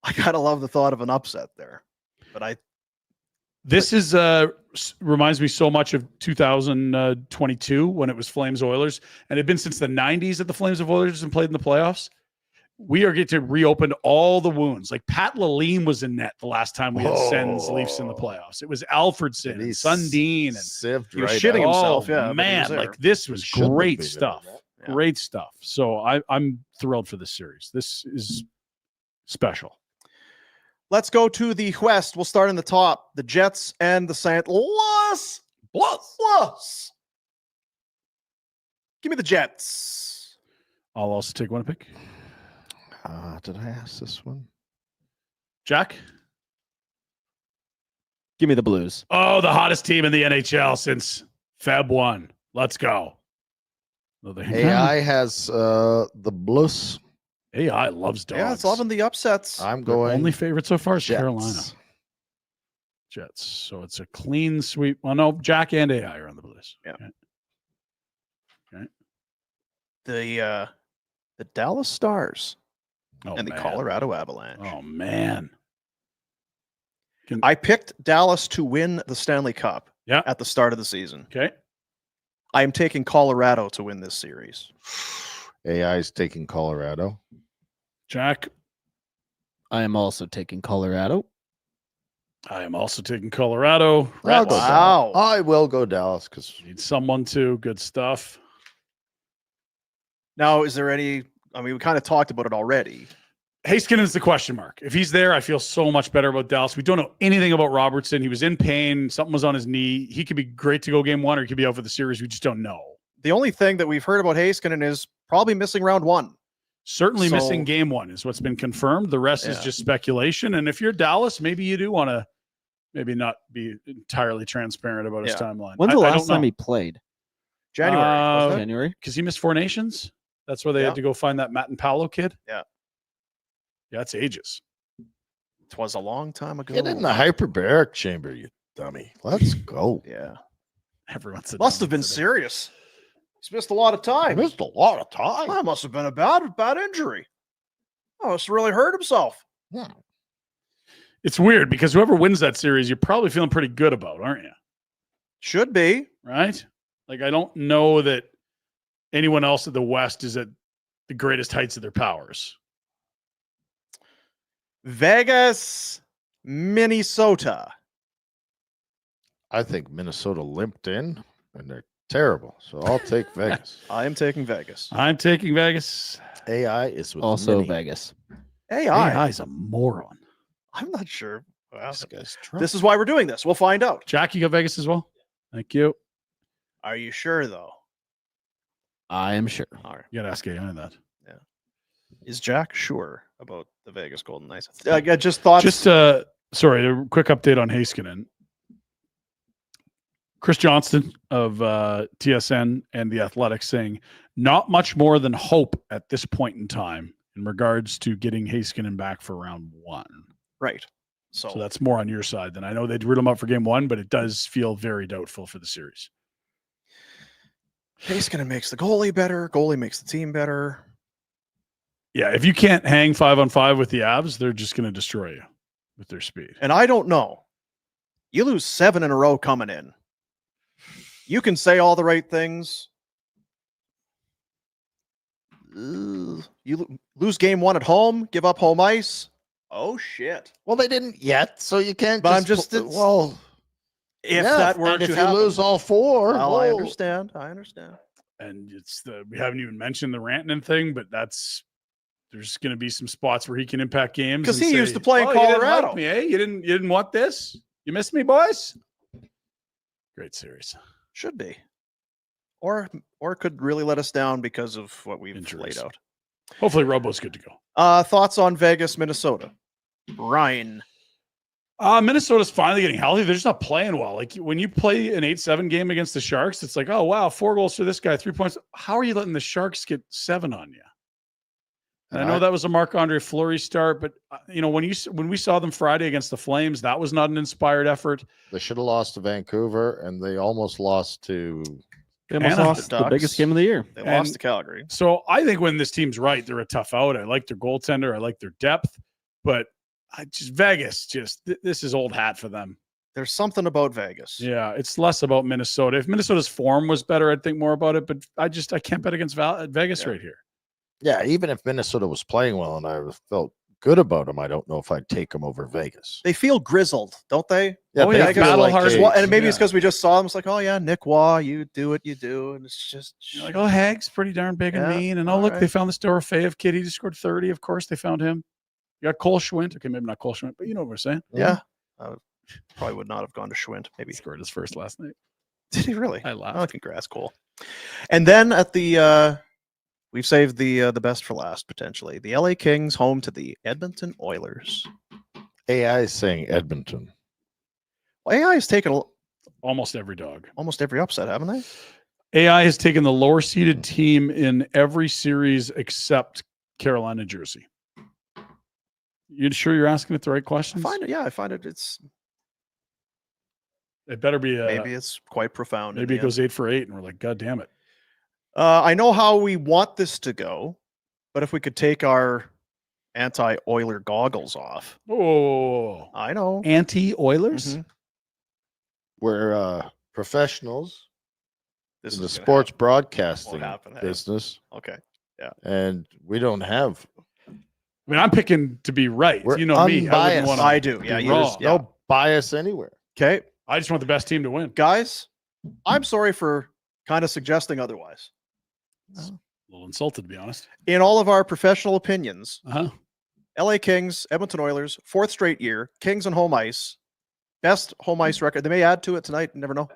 I gotta love the thought of an upset there. But This is reminds me so much of 2022 when it was Flames Oilers, and it had been since the 90s that the Flames of Oilers and played in the playoffs. We are getting to reopen all the wounds. Like Pat Lalime was in net the last time we had Sens Leafs in the playoffs. It was Alfredson and Sundin, and Sieved he was right shitting out. himself. oh, Yeah, but he man, was there. like this was Shouldn't have great been in stuff. net. Yeah. Great stuff. So I'm thrilled for this series. This is special. Let's go to the West. We'll start in the top. The Jets and the St. Louis Plus. Give me the Jets. I'll also take one pick. Did I ask this one? Jack. Give me the Blues. Oh, the hottest team in the NHL since Feb 1. Let's go. Well, there you go. AI has the Blues. AI loves dogs. Yeah, it's loving the upsets. I'm Their going only favorite so far is Jets. Carolina. Jets. So it's a clean sweep. Well, no, Jack and AI are on the Blues. Yeah. Okay. The Dallas Stars Oh, and the man. Colorado Avalanche. Oh, man. I picked Dallas to win the Stanley Cup Yeah. at the start of the season. Okay. I am taking Colorado to win this series. AI is taking Colorado. Jack. I am also taking Colorado. I am also taking Colorado. I'll Rats. go Wow. Dallas. I will go Dallas because Need someone to. Good stuff. Now, is there any? I mean, we kind of talked about it already. Haskins is the question mark. If he's there, I feel so much better about Dallas. We don't know anything about Robertson. He was in pain. Something was on his knee. He could be great to go game one, or he could be out for the series. We just don't know. The only thing that we've heard about Heiskanen is probably missing round one. Certainly So- missing game one is what's been confirmed. The rest is Yeah. just speculation. And if you're Dallas, maybe you do want to maybe not be entirely transparent about his Yeah. timeline. When's the last time he played? January. wasn't it? January. Because he missed 4 Nations. That's where they Yeah. had to go find that Matt and Paolo kid. Yeah. Yeah, it's ages. It was a long time ago. get in the hyperbaric chamber, you dummy. Let's go. Yeah. Everyone's a Must have dummy been today. serious. He's missed a lot of I time. missed a lot of time. That must have been a bad injury. Oh, it's really hurt himself. It's weird because whoever wins that series, you're probably feeling pretty good about, aren't you? Should be. Right? Like, I don't know that anyone else at the West is at the greatest heights of their powers. Vegas, Minnesota. I think Minnesota limped in, and they're terrible. So I'll take Vegas. I am taking Vegas. I'm taking Vegas. AI is with Also Mini. Vegas. AI. AI's a moron. I'm not sure. Well, This guy's drunk. this is why we're doing this. We'll find out. Jack, you got Vegas as well? Thank you. Are you sure, though? I am sure. All right. You got to ask AI that. Is Jack sure about the Vegas Golden Knights? I just thought. Sorry, a quick update on Heiskanen. Chris Johnston of TSN and The Athletic saying not much more than hope at this point in time in regards to getting Heiskanen back for round 1. Right. So that's more on your side than I know they'd rule him up for game 1, but it does feel very doubtful for the series. Heiskanen makes the goalie better. Goalie makes the team better. Yeah, if you can't hang 5-on-5 with the Avs, they're just going to destroy you with their speed. And I don't know. You lose 7 in a row coming in. You can say all the right things. You lose game 1 at home, give up home ice. Oh, shit. Well, they didn't yet, so you can't. But if that were and if to you happen, lose all 4, well, I understand. And we haven't even mentioned the Rantanen thing, but there's going to be some spots where he can impact games Because and he say, used to play in "Oh, you didn't Colorado. like me, eh? You didn't want this? You missed me, boys." Great series. Should be. Or could really let us down because of what we've Injuries. laid out. Hopefully Robo's good to go. Thoughts on Vegas, Minnesota? Ryan. Minnesota's finally getting healthy. They're just not playing well. Like when you play an 8-7 game against the Sharks, it's like, oh wow, 4 goals for this guy, 3 points. How are you letting the Sharks get 7 on you? And I know that was a Marc-Andre Fleury start, but when we saw them Friday against the Flames, that was not an inspired effort. They should have lost to Vancouver, and they almost lost to. They almost Anaheim. lost the biggest game of the year. They lost to Calgary. So I think when this team's right, they're a tough out. I like their goaltender. I like their depth, but Vegas, this is old hat for them. There's something about Vegas. Yeah, it's less about Minnesota. If Minnesota's form was better, I'd think more about it, but I can't bet against Vegas right here. Yeah, even if Minnesota was playing well and I felt good about them, I don't know if I'd take them over Vegas. They feel grizzled, don't they? Yeah, Oh, they yeah, feel battle like hard. And maybe it's Yeah. because we just saw them. It's like, oh yeah, Nick Waugh, you do what you do, and it's just You're like, oh, Hag's pretty darn big and Yeah, mean. And all look, right. they found this Dorofeyev kid. He just scored 30. Of course, they found him. You got Cole Schwint. Okay, maybe not Cole Schwint, but you know what we're saying. yeah. Probably would not have gone to Schwint. Maybe He scored his first last night. did he really? I laughed. Oh, congrats, Cole. And then at the we've saved the best for last potentially. The LA Kings home to the Edmonton Oilers. AI is saying Edmonton. Well, AI has taken Almost every dog. almost every upset, haven't they? AI has taken the lower seeded team in every series except Carolina, Jersey. You sure you're asking it the right I questions? find it. Yeah, I find it. It's It better be maybe it's quite profound. in maybe the it goes 8 for 8, and we're like, God damn it. I know how we want this to go, but if we could take our anti-Oiler goggles off. Oh, I know. anti-Oilers? Mhm. We're professionals This in the is gonna sports happen. broadcasting happen, hey? business, Okay. and we don't have. I mean, I'm picking to be right. We're You know me. I unbiased. wouldn't want I do. Yeah, be you wrong. just, yeah. No bias anywhere. Okay, I just want the best team to win. guys, I'm sorry for kind of suggesting otherwise. A little insulted, to be honest. In all of our professional opinions, Uh-huh. LA Kings, Edmonton Oilers, 4th straight year, Kings on home ice, best home ice record. They may add to it tonight. You never know.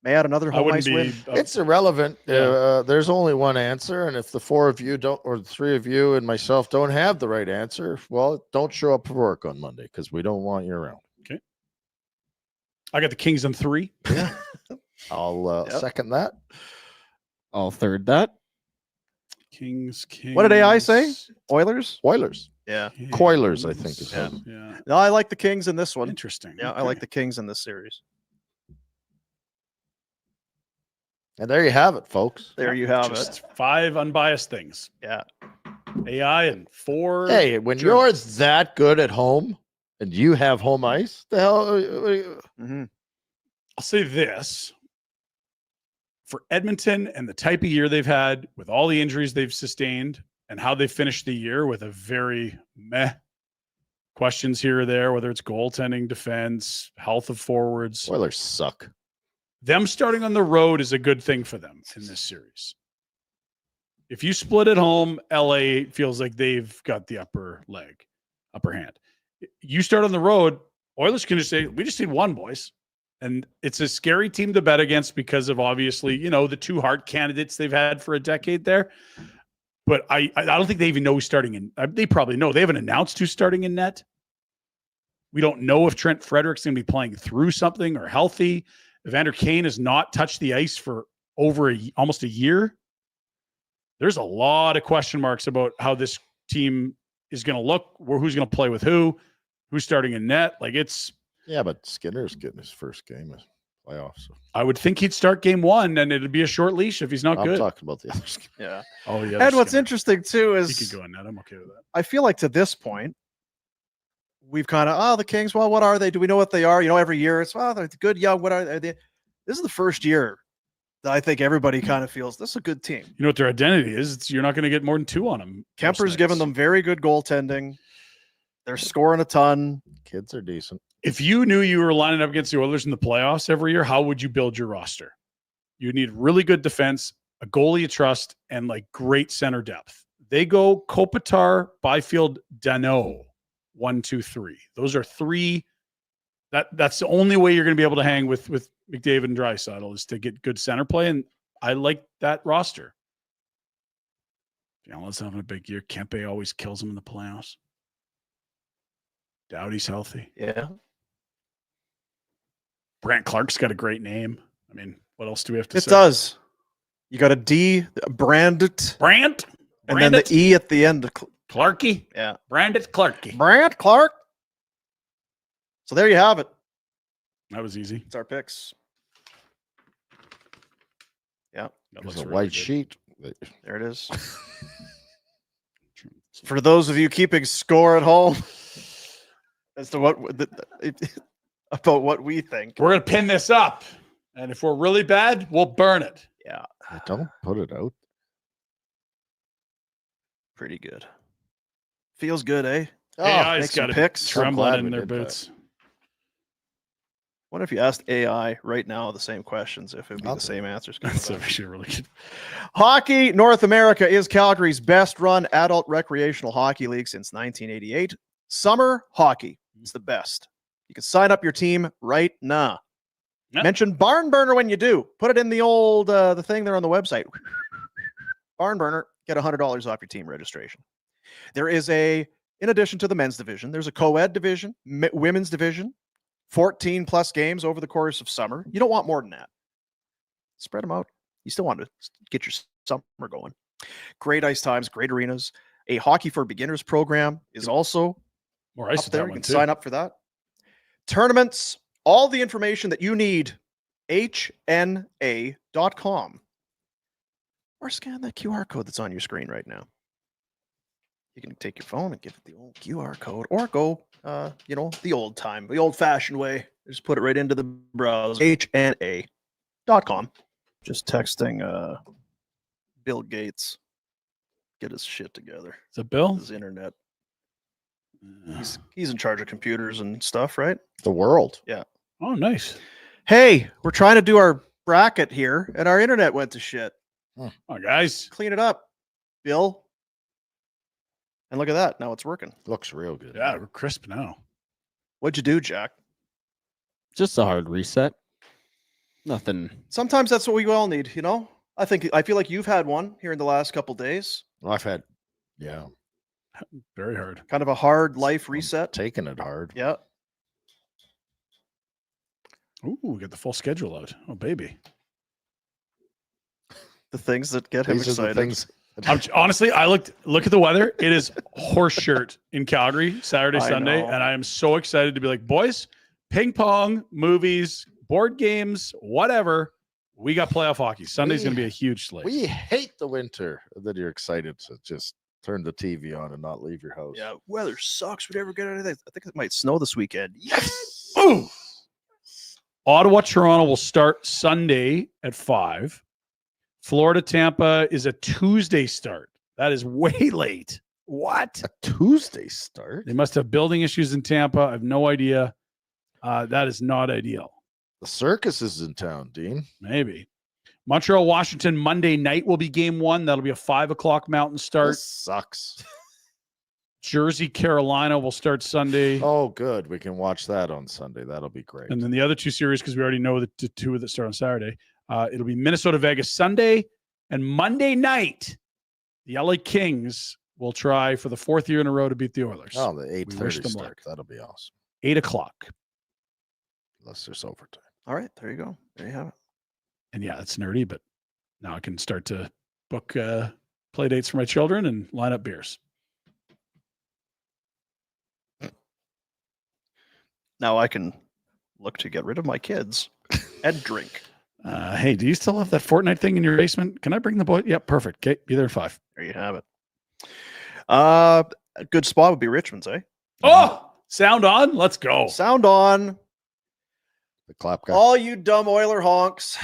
May add another I home wouldn't ice be. win. It's irrelevant. Yeah. There's only one answer, and if the 4 of you don't, or the 3 of you and myself don't have the right answer, well, don't show up for work on Monday because we don't want you around. I got the Kings in 3. I'll Yep. second that. I'll third that. Kings. What did AI say? Oilers? Oilers, Yeah. Coilers, I think is Yeah. how- Yeah. No, I like the Kings in this one. Interesting. Yeah, I like the Kings in this series. And there you have it, folks. There you have Just it. 5 unbiased things. Yeah. AI and 4. Hey, when Sure. you're that good at home and you have home ice, the hell? Mm-hmm. I'll say this. For Edmonton and the type of year they've had, with all the injuries they've sustained and how they finished the year with a very meh questions here or there, whether it's goaltending, defense, health of forwards, Oilers suck. them starting on the road is a good thing for them in this series. If you split at home, LA feels like they've got the upper hand. You start on the road, Oilers can just say, we just need 1, boys. And it's a scary team to bet against because of obviously, the two hard candidates they've had for a decade there. But I don't think they even know who's starting in. They probably know. They haven't announced who's starting in net. We don't know if Trent Frederick's going to be playing through something or healthy. Evander Kane has not touched the ice for over almost a year. There's a lot of question marks about how this team is going to look, who's going to play with who's starting in net. Yeah, but Skinner's getting his first game of playoffs. So. I would think he'd start game one, and it'd be a short leash if he's not I'm good. talking about the others. Yeah. Oh, yeah. And what's interesting too He is could go in net. I'm okay with that. I feel like to this point, we've kind of, the Kings, well, what are they? Do we know what they are? Every year it's, they're good, young. What are they? This is the first year that I think everybody kind of feels this is a good team. You know what their identity is? You're not going to get more than 2 on them. Kemper's given them very good goaltending. They're scoring a ton. Kids are decent. If you knew you were lining up against the Oilers in the playoffs every year, how would you build your roster? You need really good defense, a goalie you trust, and great center depth. They go Kopitar, Byfield, Danault, 1, 2, 3. Those are 3. That's the only way you're going to be able to hang with McDavid and Draisaitl is to get good center play, and I like that roster. Let's having a big year. Kempe always kills him in the playoffs. Doughty's healthy. Yeah. Brant Clark's got a great name. I mean, what else do we have to say? It does. You got a D, Brandit, Brant, and then the E at the end. Clarky. Yeah. Brandit Clarky. Brant Clark. So there you have it. That was easy. It's our picks. Yeah. That There's looks a really white good. sheet. There it is. For those of you keeping score at home as to about what we think. We're going to pin this up. And if we're really bad, we'll burn it. Yeah. Don't put it out. Pretty good. Feels good, eh? AI's make some got to picks. I'm trembling glad in we their did that. boots. What if you asked AI right now the same questions, if it would be the same answers? That's actually really good. Hockey North America is Calgary's best run adult recreational hockey league since 1988. Summer hockey is the best. You can sign up your team right now. Yep. Mention Barn Burner when you do. Put it in the old the thing there on the website. Barn Burner, get $100 off your team registration. There is in addition to the men's division, there's a co-ed division, women's division, 14 plus games over the course of summer. You don't want more than that. Spread them out. You still want to get your summer going. Great ice times, great arenas. A Hockey for Beginners program is also More ice up with there. that You one, can too. sign up for that. Tournaments, all the information that you need, hna.com. Or scan that QR code that's on your screen right now. You can take your phone and give it the old QR code, or go, the old-fashioned way. Just put it right into the browser, hna.com. Just texting Bill Gates. Get his shit together. Is it Bill? His internet. He's in charge of computers and stuff, right? The world. Oh, nice. Hey, we're trying to do our bracket here, and our internet went to shit. Oh, guys. Clean it up, Bill. And look at that. Now it's working. Looks real good. Yeah, we're crisp now. What'd you do, Jack? Just a hard reset. Nothing. Sometimes that's what we all need, I feel like you've had one here in the last couple days. I've had, Very hard. Kind of a hard life reset. taking it hard. Yeah. Ooh, we got the full schedule out. Oh, baby. The things that get him These are the excited. things. Honestly, I look at the weather. It is horse shirt in Calgary, Saturday, I Sunday. know. And I am so excited to be like, boys, ping pong, movies, board games, whatever. We got playoff hockey. Sunday's going to be a huge slate. We hate the winter. That you're excited to just turn the TV on and not leave your house. Yeah, weather sucks. We never get anything. I think it might snow this weekend. Yes. Boom. Ottawa, Toronto will start Sunday at 5. Florida, Tampa is a Tuesday start. That is way late. What? A Tuesday start. They must have building issues in Tampa. I have no idea. That is not ideal. The circus is in town, Dean. Maybe. Montreal, Washington, Monday night will be game 1. That'll be a 5 o'clock Mountain start. This sucks. Jersey, Carolina will start Sunday. Oh, good. We can watch that on Sunday. That'll be great. And then the other two series, because we already know the two that start on Saturday, it'll be Minnesota, Vegas Sunday, and Monday night, the LA Kings will try for the 4th year in a row to beat the Oilers. Oh, the We wish 8:30 them start. luck. That'll be awesome. 8 o'clock. Unless there's overtime. All right, there you go. There you have it. And yeah, it's nerdy, but now I can start to book play dates for my children and line up beers. Now I can look to get rid of my kids and drink. Hey, do you still have that Fortnite thing in your basement? Can I bring the boy? Yep, perfect. Okay, be there at 5. There you have it. A good spot would be Richmond's, eh? Oh, sound on. Let's go. Sound on. The clap guy. All you dumb Oiler honks.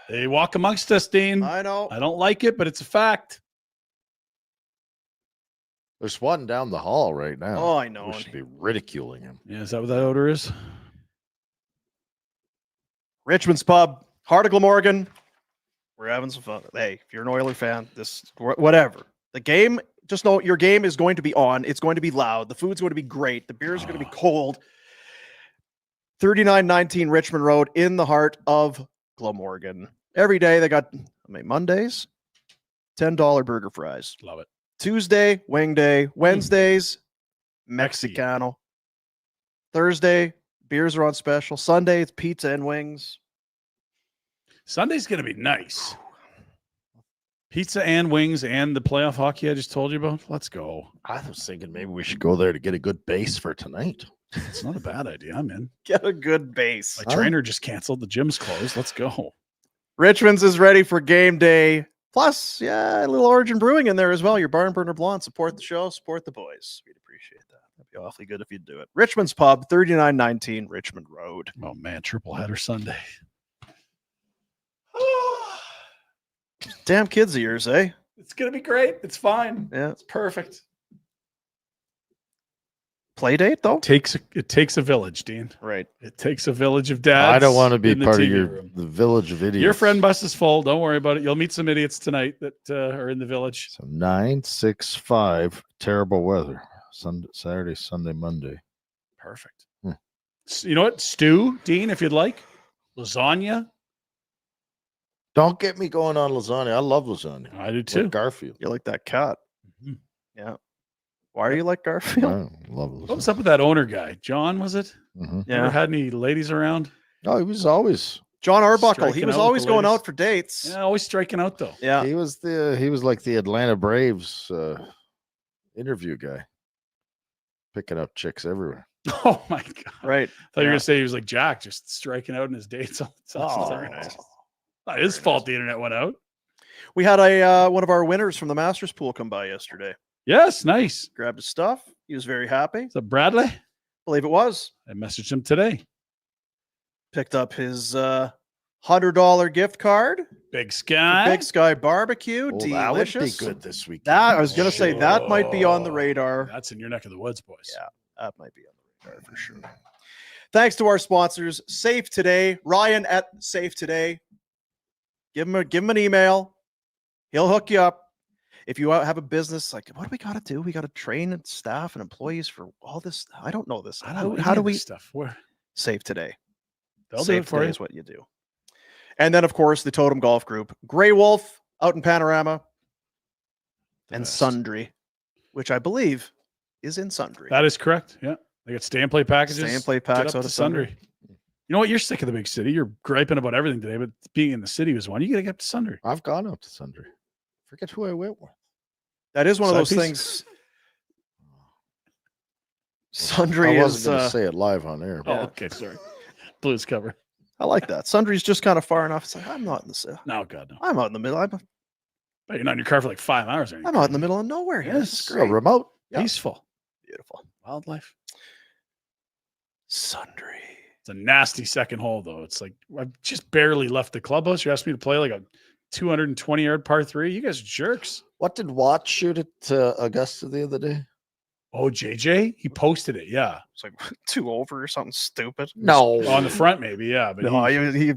They walk amongst us, Dean. I know. I don't like it, but it's a fact. There's one down the hall right now. Oh, I know. We should be ridiculing him. Yeah, is that what that odor is? Richmond's Pub, Heart of Glamorgan. We're having some fun. Hey, if you're an Oiler fan, whatever. The game, just know your game is going to be on. It's going to be loud. The food's going to be great. The beers are going to be cold. 3919 Richmond Road in the heart of Glamorgan. Every day they got, Mondays, $10 burger fries. Love it. Tuesday, wing day. Wednesdays, Mexicano. Thursday, beers are on special. Sunday, it's pizza and wings. Sunday's going to be nice. Pizza and wings and the playoff hockey I just told you about. Let's go. I was thinking maybe we should go there to get a good base for tonight. It's not a bad idea. I'm in. Get a good base. My trainer just canceled. The gym's closed. Let's go. Richmond's is ready for game day. Plus, yeah, a little Origin Brewing in there as well. Your Barn Burner Blonde. Support the show. Support the boys. We'd appreciate that. That'd be awfully good if you'd do it. Richmond's Pub, 3919 Richmond Road. Oh, man. Triple header Sunday. Damn kids of yours, eh? It's going to be great. It's fine. Yeah. It's perfect. Play date, though? It takes a village, Dean. Right. It takes a village of dads. I don't want to be in the part of TV your room. the village of idiots. Your friend bus is full. Don't worry about it. You'll meet some idiots tonight that are in the village. So 965, terrible weather. Saturday, Sunday, Monday. Perfect. Hmm. You know what? Stew, Dean, if you'd like. Lasagna. Don't get me going on lasagna. I love lasagna. I do Like too. Garfield. You're like that cat. Mhm. Yeah. Why are you like Garfield? I love lasagna. What was up with that owner guy? John, was it? Mhm. Ever Yeah. had any ladies around? Oh, he was always John Arbuckle. He Striking was out with always the going ladies. out for dates. Yeah, always striking out though. Yeah. he was like the Atlanta Braves interview guy. Picking up chicks everywhere. Oh my god! Right. I thought you were Yeah. gonna say he was like Jack, just striking out in his dates all the time. Oh, Very nice. Not his fault. The internet went out. We had a one of our winners from the Masters pool come by yesterday. Yes, nice. Grabbed his stuff. He was very happy. Is that Bradley? Believe it was. I messaged him today. Picked up his $100 gift card. Big for Sky. Big Sky Barbecue. Oh, that would be Delicious. good this week. That I was gonna say that might be on the radar. That's in your neck of the woods, boys. Yeah. That might be on the radar for sure. Thanks to our sponsors, Safe Today. Ryan at Safe Today. Give him an email. He'll hook you up. If you have a business, like, what do we got to do? We got to train staff and employees for all this. I don't know this. I don't know How do any of we this stuff? Where Save Today? they'll do Save it for Today you. is what you do. And then, of course, the Totem Golf Group, Grey Wolf out in Panorama, The and best. Sundry, which I believe is in Sundry. That is correct. Yeah, they got stay and play packages. Stay and play Get packs up out to of Sundry. You know what? You're sick of the big city. You're griping about everything today, but being in the city was one. You got to get up to Sundry. I've gone up to Sundry. Forget who I went with. That is one of Side those piece? things. Sundry I wasn't is. going to say it live on air. Oh, But okay. Sorry. Blues cover. I like that. Sundry's just kind of far enough. It's like I'm not in the city. No, God, no. I'm out in the middle. But you're not in your car for like 5 hours or anything. I'm out in the middle of nowhere here. This is Yes. so great. remote. Yeah. Peaceful. Beautiful. Wildlife. Sundry. It's a nasty second hole, though. It's like I've just barely left the clubhouse. You asked me to play like a 220-yard par 3. You guys are jerks. What did Watt shoot at Augusta the other day? Oh, JJ? He posted it. Yeah. It's like 2 over or something stupid. No. On the front, maybe. Yeah. But No, he, he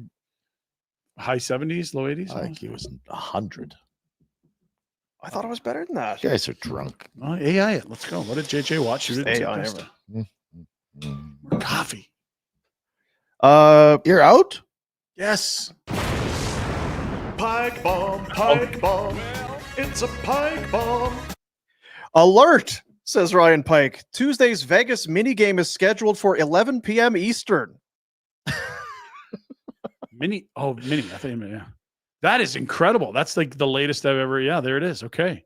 high 70s, low 80s. I think he was 100. I thought it was better than that. You guys are drunk. Oh, AI it. Let's go. What did JJ watch? Shoot it. AI, Test never. it. Coffee. You're out? Yes. Pike bomb, pike bomb. It's a pike bomb. Alert, says Ryan Pike. Tuesday's Vegas minigame is scheduled for 11 p.m. Eastern. Mini. I thought you meant, yeah. That is incredible. That's like the latest I've ever. Yeah, there it is. Okay.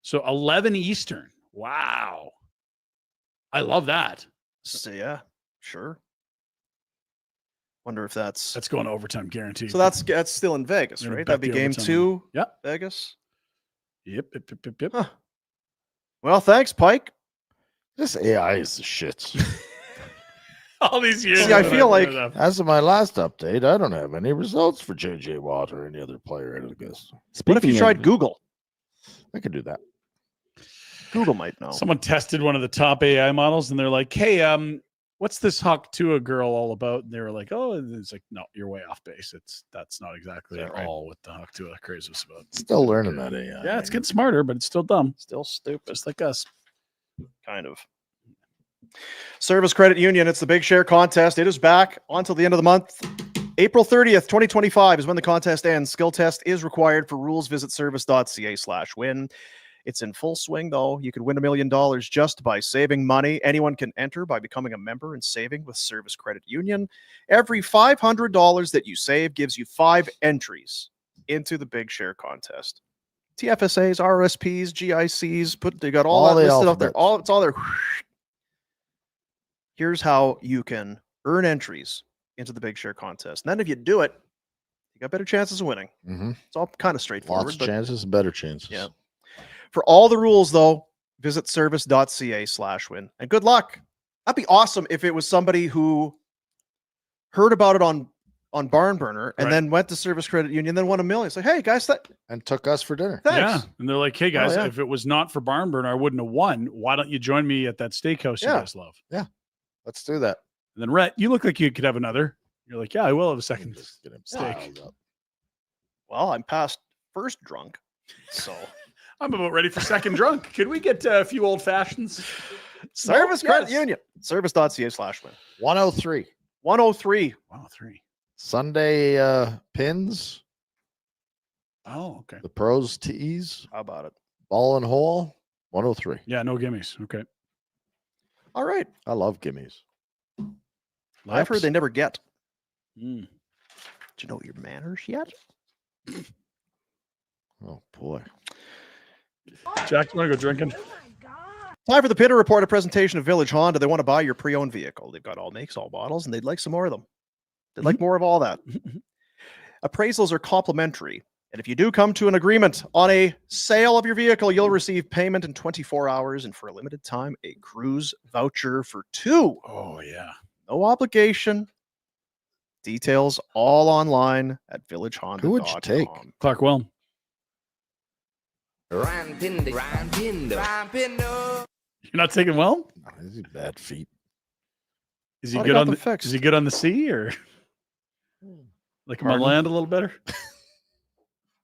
So 11 Eastern. Wow. I love that. So, yeah, sure. Wonder if that's going to overtime guaranteed. so. That's still in Vegas, We're gonna right? bet That'd be the game overtime. 2. Yep. Vegas. Yep. Huh. Well, thanks, Pike. This AI is the shits. All these years. See, I feel like- As of my last update, I don't have any results for JJ Watt or any other player out of this. What if you tried Google? I could do that. Google might know. Someone tested one of the top AI models and they're like, hey, what's this Hawk Tua girl all about? And they were like, oh, and it's like, no, you're way off base. That's not exactly Yeah, at right. all what the Hawk Tua craze was about. Still learning that AI. Yeah, it's getting smarter, but it's still dumb. Still stupid. Just like us. Kind of. Service Credit Union. It's the Big Share Contest. It is back until the end of the month. April 30th, 2025 is when the contest ends. Skill test is required. For rules, visit service.ca/win. It's in full swing, though. You could win $1 million just by saving money. Anyone can enter by becoming a member and saving with Service Credit Union. Every $500 that you save gives you 5 entries into the Big Share Contest. TFSAs, RSPs, GICs, they got all that the listed up there. alphabets. It's all there. Here's how you can earn entries into the Big Share Contest. And then if you do it, you got better chances of winning. Mm-hmm. It's all kind of straightforward. Lots of but chances, better chances. Yeah. For all the rules, though, visit service.ca/win. And good luck. That'd be awesome if it was somebody who heard about it on Barn Burner and Right. then went to Service Credit Union, then won $1 million. It's like, hey, guys, And took us for dinner. thanks. Yeah. And they're like, hey, guys, yeah. if it was not for Barn Burner, I wouldn't have won. Why don't you join me at that steakhouse Yeah. you guys love? Let's do that. And then, Rhett, you look like you could have another. You're like, yeah, I will have a second. Just get him steak. riled up. Well, I'm past first drunk. So I'm about ready for second drunk. Could we get a few old fashions? Service Credit Yes. Union. Service.ca/win. 103. 103. Wow, 3. Sunday pins, Oh, okay. the pros tees, How about it? ball and hole. 103. Yeah, no gimmies. Okay. All right. I love gimmies. I've heard they never get. Mm. Do you know your manners yet? Oh boy. Jack, you want to go drinking? Time for the Pinder Report, a presentation of Village Honda. They want to buy your pre-owned vehicle. They've got all makes, all models, and they'd like some more of them. They'd like more of all that. Appraisals are complimentary. And if you do come to an agreement on a sale of your vehicle, you'll receive payment in 24 hours and for a limited time, a cruise voucher for 2. Oh, yeah. No obligation. Details all online at villagehonda.com. Who would you take? Clark Whelm. Ryan Pinder. Ryan Pinder. Ryan Pinder. You're not taking Whelm? These are bad feet. Is he Thought he good got on them the fixed. Is he good on the sea or like him on Pardon? land a little better?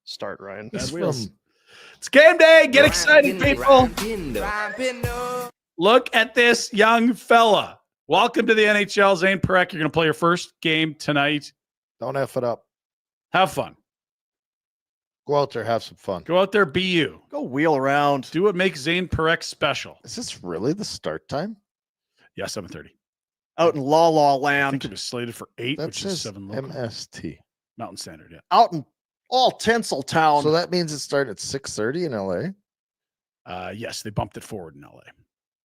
Start, Ryan. Bad He's wheels. from- It's game day. Get Ryan excited, Pinder. people. Ryan Pinder. Ryan Pinder. Look at this young fella. Welcome to the NHL. Zane Perek, you're going to play your first game tonight. Don't F it up. Have fun. Go out there, have some fun. Go out there, be you. Go wheel around. Do what makes Zane Perek special. Is this really the start time? Yeah, 7:30. Out in La La I think it Land. was slated for 8, That which is says 7 local. MST. Mountain Standard, yeah. Out in all Tinseltown. So that means it started at 6:30 in LA. Yes, they bumped it forward in LA.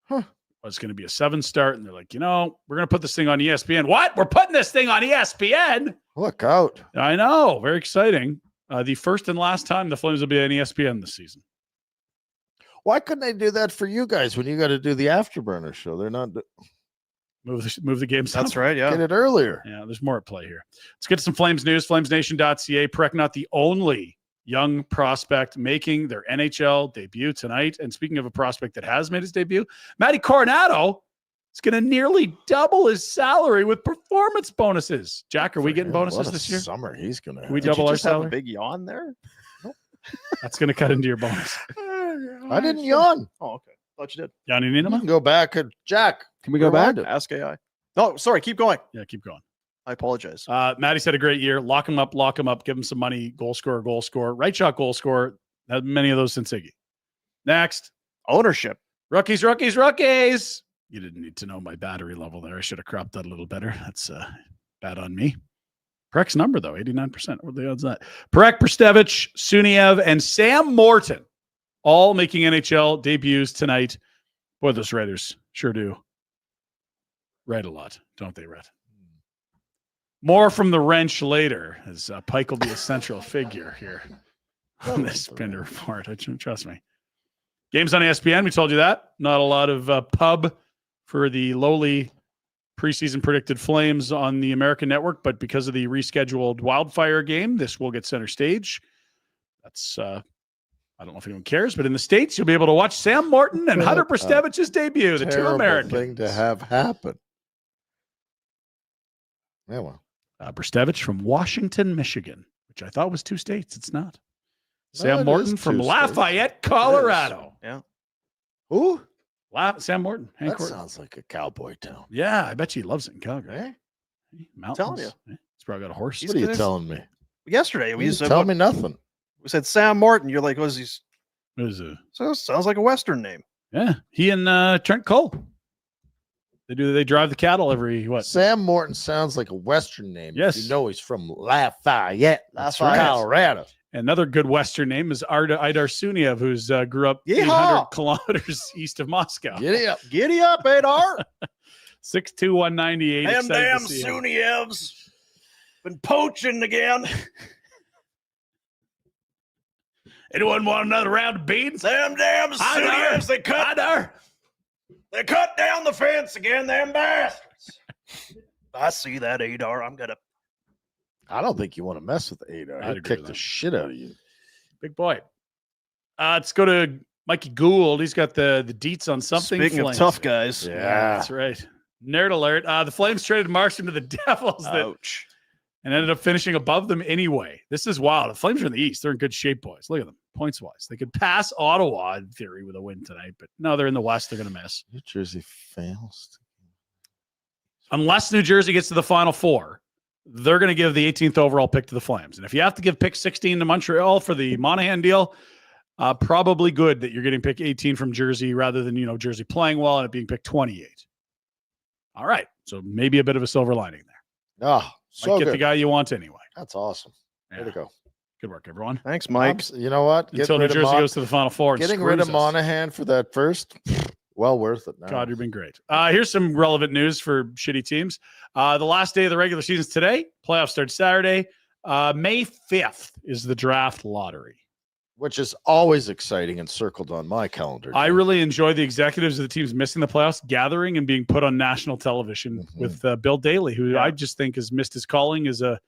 Huh. It was going to be a 7 start, and they're like, we're going to put this thing on ESPN. What? We're putting this thing on ESPN? Look out. I know. Very exciting. The first and last time the Flames will be on ESPN this season. Why couldn't they do that for you guys when you got to do the Afterburner show? They're not Move the games. That's up. right, yeah. get it earlier. Yeah, there's more at play here. Let's get to some Flames news. FlamesNation.ca. Perek, not the only young prospect making their NHL debut tonight. And speaking of a prospect that has made his debut, Matty Coronado is going to nearly double his salary with performance bonuses. Jack, are we getting For him, bonuses what a this year? Summer he's gonna. We Have. Did double you our just have a salary? big yawn there? That's going to cut into your bonus. I didn't yawn. Oh, okay. Thought you did. Yanni You Ninema? can go back. Jack, Can we go back? Ask AI. No, sorry. Keep going. Yeah, keep going. I apologize. Maddie's had a great year. Lock him up, give him some money. Goal scorer. Right shot goal scorer. Had many of those since Iggy. Next. Ownership. Rookies. You didn't need to know my battery level there. I should have cropped that a little better. That's bad on me. Parek's number, though, 89%. What are the odds of that? Parek, Prstevich, Suniev, and Sam Morton all making NHL debuts tonight. Boy, those Raiders sure do write a lot, don't they, Red? More from the wrench later, as Pike will be a central figure here on this Pinder Report. Trust me. Games on ESPN, we told you that. Not a lot of pub for the lowly preseason predicted Flames on the American network, but because of the rescheduled Wildfire game, this will get center stage. That's, I don't know if anyone cares, but in the States, you'll be able to watch Sam Morton and Hunter Prstevich's debut, the two Americans. thing to have happen. Yeah, well. Prstevich from Washington, Michigan, which I thought was 2 states. It's not. Sam it Morton is from 2 Lafayette, Colorado. Yeah. Who? Sam Morton. Hank That Horton. sounds like a cowboy town. Yeah, I bet he loves it in Calgary. Eh? Mountains. telling you. Yeah, he's probably got a horse. What are you telling me? Yesterday, we You said, tell me nothing. we said Sam Morton. You're like, was he? It was a, So sounds like a Western name. yeah, he and Trent Cole. They drive the cattle every what? Sam Morton sounds like a Western name. Yes. You know he's from Lafayette, Lafayette. Colorado. Another good Western name is Idar Suniev, who's grew up Yeehaw! 800 kilometers east of Moscow. Giddy up. Giddy up, Adar. 6'2", 198. Them Excited damn to see him. Sunievs been poaching again. Anyone want another round of beans? Them damn Idar. Sunievs, they cut down the fence again, them bastards. I see that, Adar. I'm gonna. I don't think you want to mess with Adar. I'd He'd agree kick with the that. shit out of you. Big boy. Let's go to Mikey Gould. He's got the deets on something. Speaking of Flames. tough guys. Yeah. That's right. Nerd alert. The Flames traded Markstrom to the Devils Ouch. and ended up finishing above them anyway. This is wild. The Flames are in the East. They're in good shape, boys. Look at them, points-wise. They could pass Ottawa, in theory, with a win tonight, but no, they're in the West. They're going to miss. New Jersey fails. Unless New Jersey gets to the Final Four, they're going to give the 18th overall pick to the Flames. And if you have to give pick 16 to Montreal for the Monahan deal, probably good that you're getting pick 18 from Jersey rather than, Jersey playing well and it being pick 28. All right. So maybe a bit of a silver lining there. Oh, Might so get good. the guy you want anyway. That's awesome. Way Yeah. to go. Good work, everyone. Thanks, Mike. You know what? Until New Jersey goes to the Final Four. And Getting rid of screws us. Monahan for that first, well worth it now. God, you've been great. Here's some relevant news for shitty teams. The last day of the regular season is today. Playoffs start Saturday. May 5th is the draft lottery. Which is always exciting and circled on my calendar. I really enjoy the executives of the teams missing the playoffs gathering and being put on national television with Bill Daly, who I just think has missed his calling as a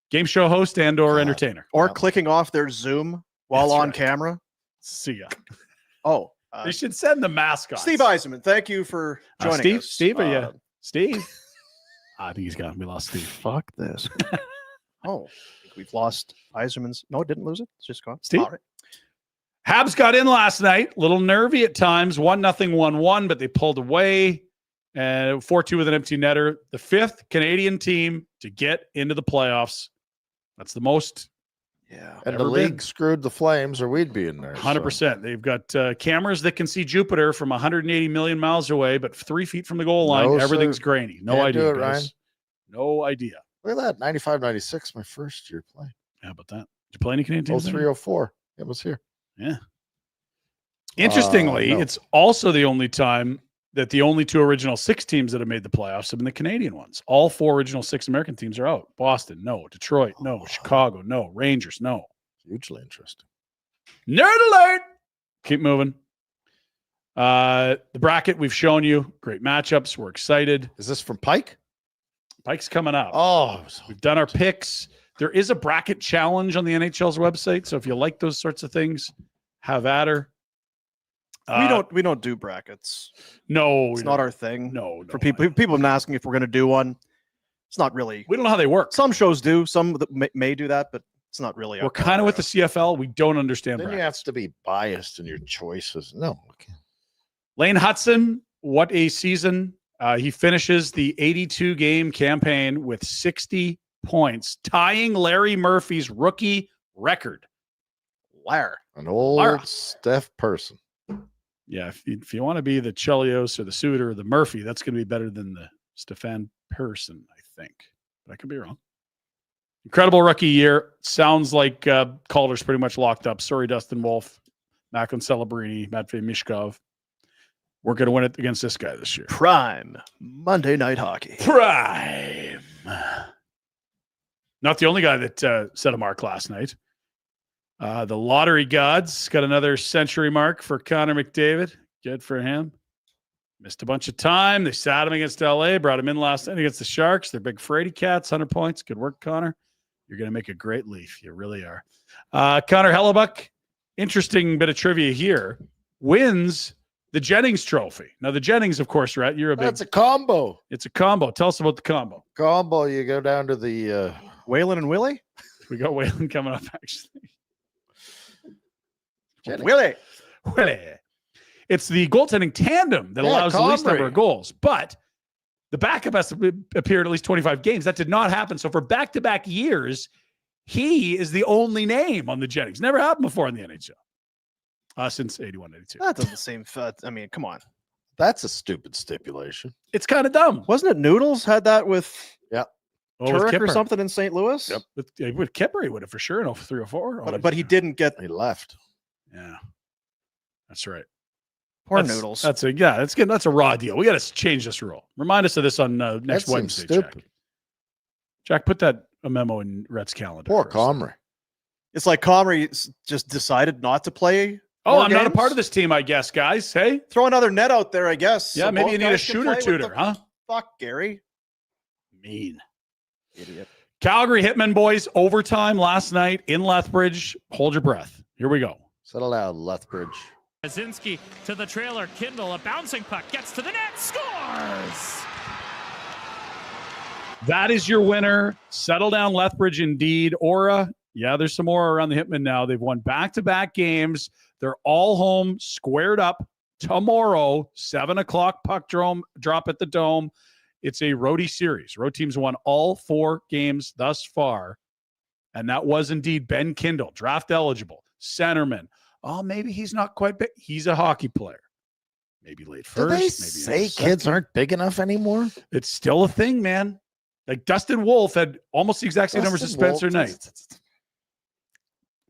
game show host and or entertainer. Or Yeah. clicking off their Zoom while That's on right. camera. See ya. Oh, They should send the mascot. Steve Eisenman, thank you for joining us. Steve, are you? Steve? I think he's gone. We lost Steve. Fuck this. Oh, I think we've lost Eisenman's. No, didn't lose it. It's just gone. Steve? All right. Habs got in last night. A little nervy at times. 1-0, 1-1, but they pulled away. And 4-2 with an empty netter. The 5th Canadian team to get into the playoffs. That's the most. Yeah. And the Ever league been. screwed the Flames, or we'd be in there. 100%. They've got cameras that can see Jupiter from 180 million miles away, but 3 feet from the goal line, No, everything's sir. grainy. No Can't idea. do it, guys. Ryan. No idea. Look at that. 95, 96, my first year playing. How about that? Did you play any Canadian teams? 03, 04. It was here. Yeah. Interestingly, no. it's also the only time that the only 2 original 6 teams that have made the playoffs have been the Canadian ones. All 4 original 6 American teams are out. Boston, no. Detroit, no. Chicago, no. Rangers, no. Hugely interesting. Nerd alert! Keep moving. The bracket we've shown you. Great matchups. We're excited. Is this from Pike? Pike's coming up. Oh, We've done our picks. There is a bracket challenge on the NHL's website. So if you like those sorts of things, have at her. We don't do brackets. No, It's we not don't. our thing. No. For people have been asking if we're going to do one. It's not really. We don't know how they work. Some shows do. Some that may do that, but It's not really. We're kind of with the CFL. We don't understand. Then you brackets. have to be biased in your choices. No. Okay. Lane Hudson, what a season. He finishes the 82-game campaign with 60 points, tying Larry Murphy's rookie record. Larry. An old Lara. Steph person. Yeah, if you want to be the Chelios or the Suter or the Murphy, that's going to be better than the Stefan Persson, I think. But I could be wrong. Incredible rookie year. Sounds like Calder's pretty much locked up. Sorry, Dustin Wolf, Macklin Celebrini, Matvey Mishkov. We're going to win it against this guy this year. Prime Monday Night Hockey. Prime. Not the only guy that set a mark last night. The lottery gods got another century mark for Connor McDavid. Good for him. Missed a bunch of time. They sat him against LA, brought him in last night against the Sharks. They're big Frady Cats, 100 points. Good work, Connor. You're going to make a great Leaf. You really are. Connor Hellebuck, interesting bit of trivia here, wins the Jennings Trophy. Now, the Jennings, of course, Rhett, you're a big... That's a combo. It's a combo. Tell us about the combo. Combo, you go down to the... Waylon and Willie? We got Waylon coming up, actually. Willie. It's the goaltending tandem that allows the least number of goals, but the backup has to appear at least 25 games. That did not happen. So for back-to-back years, he is the only name on the Jennings. Never happened before in the NHL since 81, 82. That doesn't seem. I mean, come on. That's a stupid stipulation. It's kind of dumb. Wasn't it Noodles had that with With Turek or Kipper. something in St. Louis? Yep. With Kipper, he would have for sure in 03 or 04. But he didn't get. He left. Yeah. That's right. Poor That's- Noodles. That's a that's good. That's a raw deal. We got to change this rule. Remind us of this on next That seems Wednesday. stupid. Jack, put that a memo in Rhett's calendar. Poor for us. Comrie. It's like Comrie just decided not to play. Oh, more I'm not a games? part of this team, I guess, guys. Hey, Throw another net out there, I guess. yeah, So maybe both you need a guys can shooter play with tutor, the- huh? Fuck, Gary. Mean. Idiot. Calgary Hitmen boys overtime last night in Lethbridge. Hold your breath. Here we go. Settle down, Lethbridge. Kaczynski to the trailer. Kindle, a bouncing puck, gets to the net, scores! That is your winner. Settle down, Lethbridge, indeed. Aura, yeah, there's some more around the Hitmen now. They've won back-to-back games. They're all home, squared up tomorrow, 7 o'clock puck drop at the Dome. It's a roadie series. Road teams won all 4 games thus far. And that was indeed Ben Kindle, draft eligible, centerman. Oh, maybe he's not quite big. He's a hockey player. Maybe late Do first. they maybe say second. kids aren't big enough anymore? It's still a thing, man. Like Dustin Wolf had almost the exact same numbers as Spencer Knight.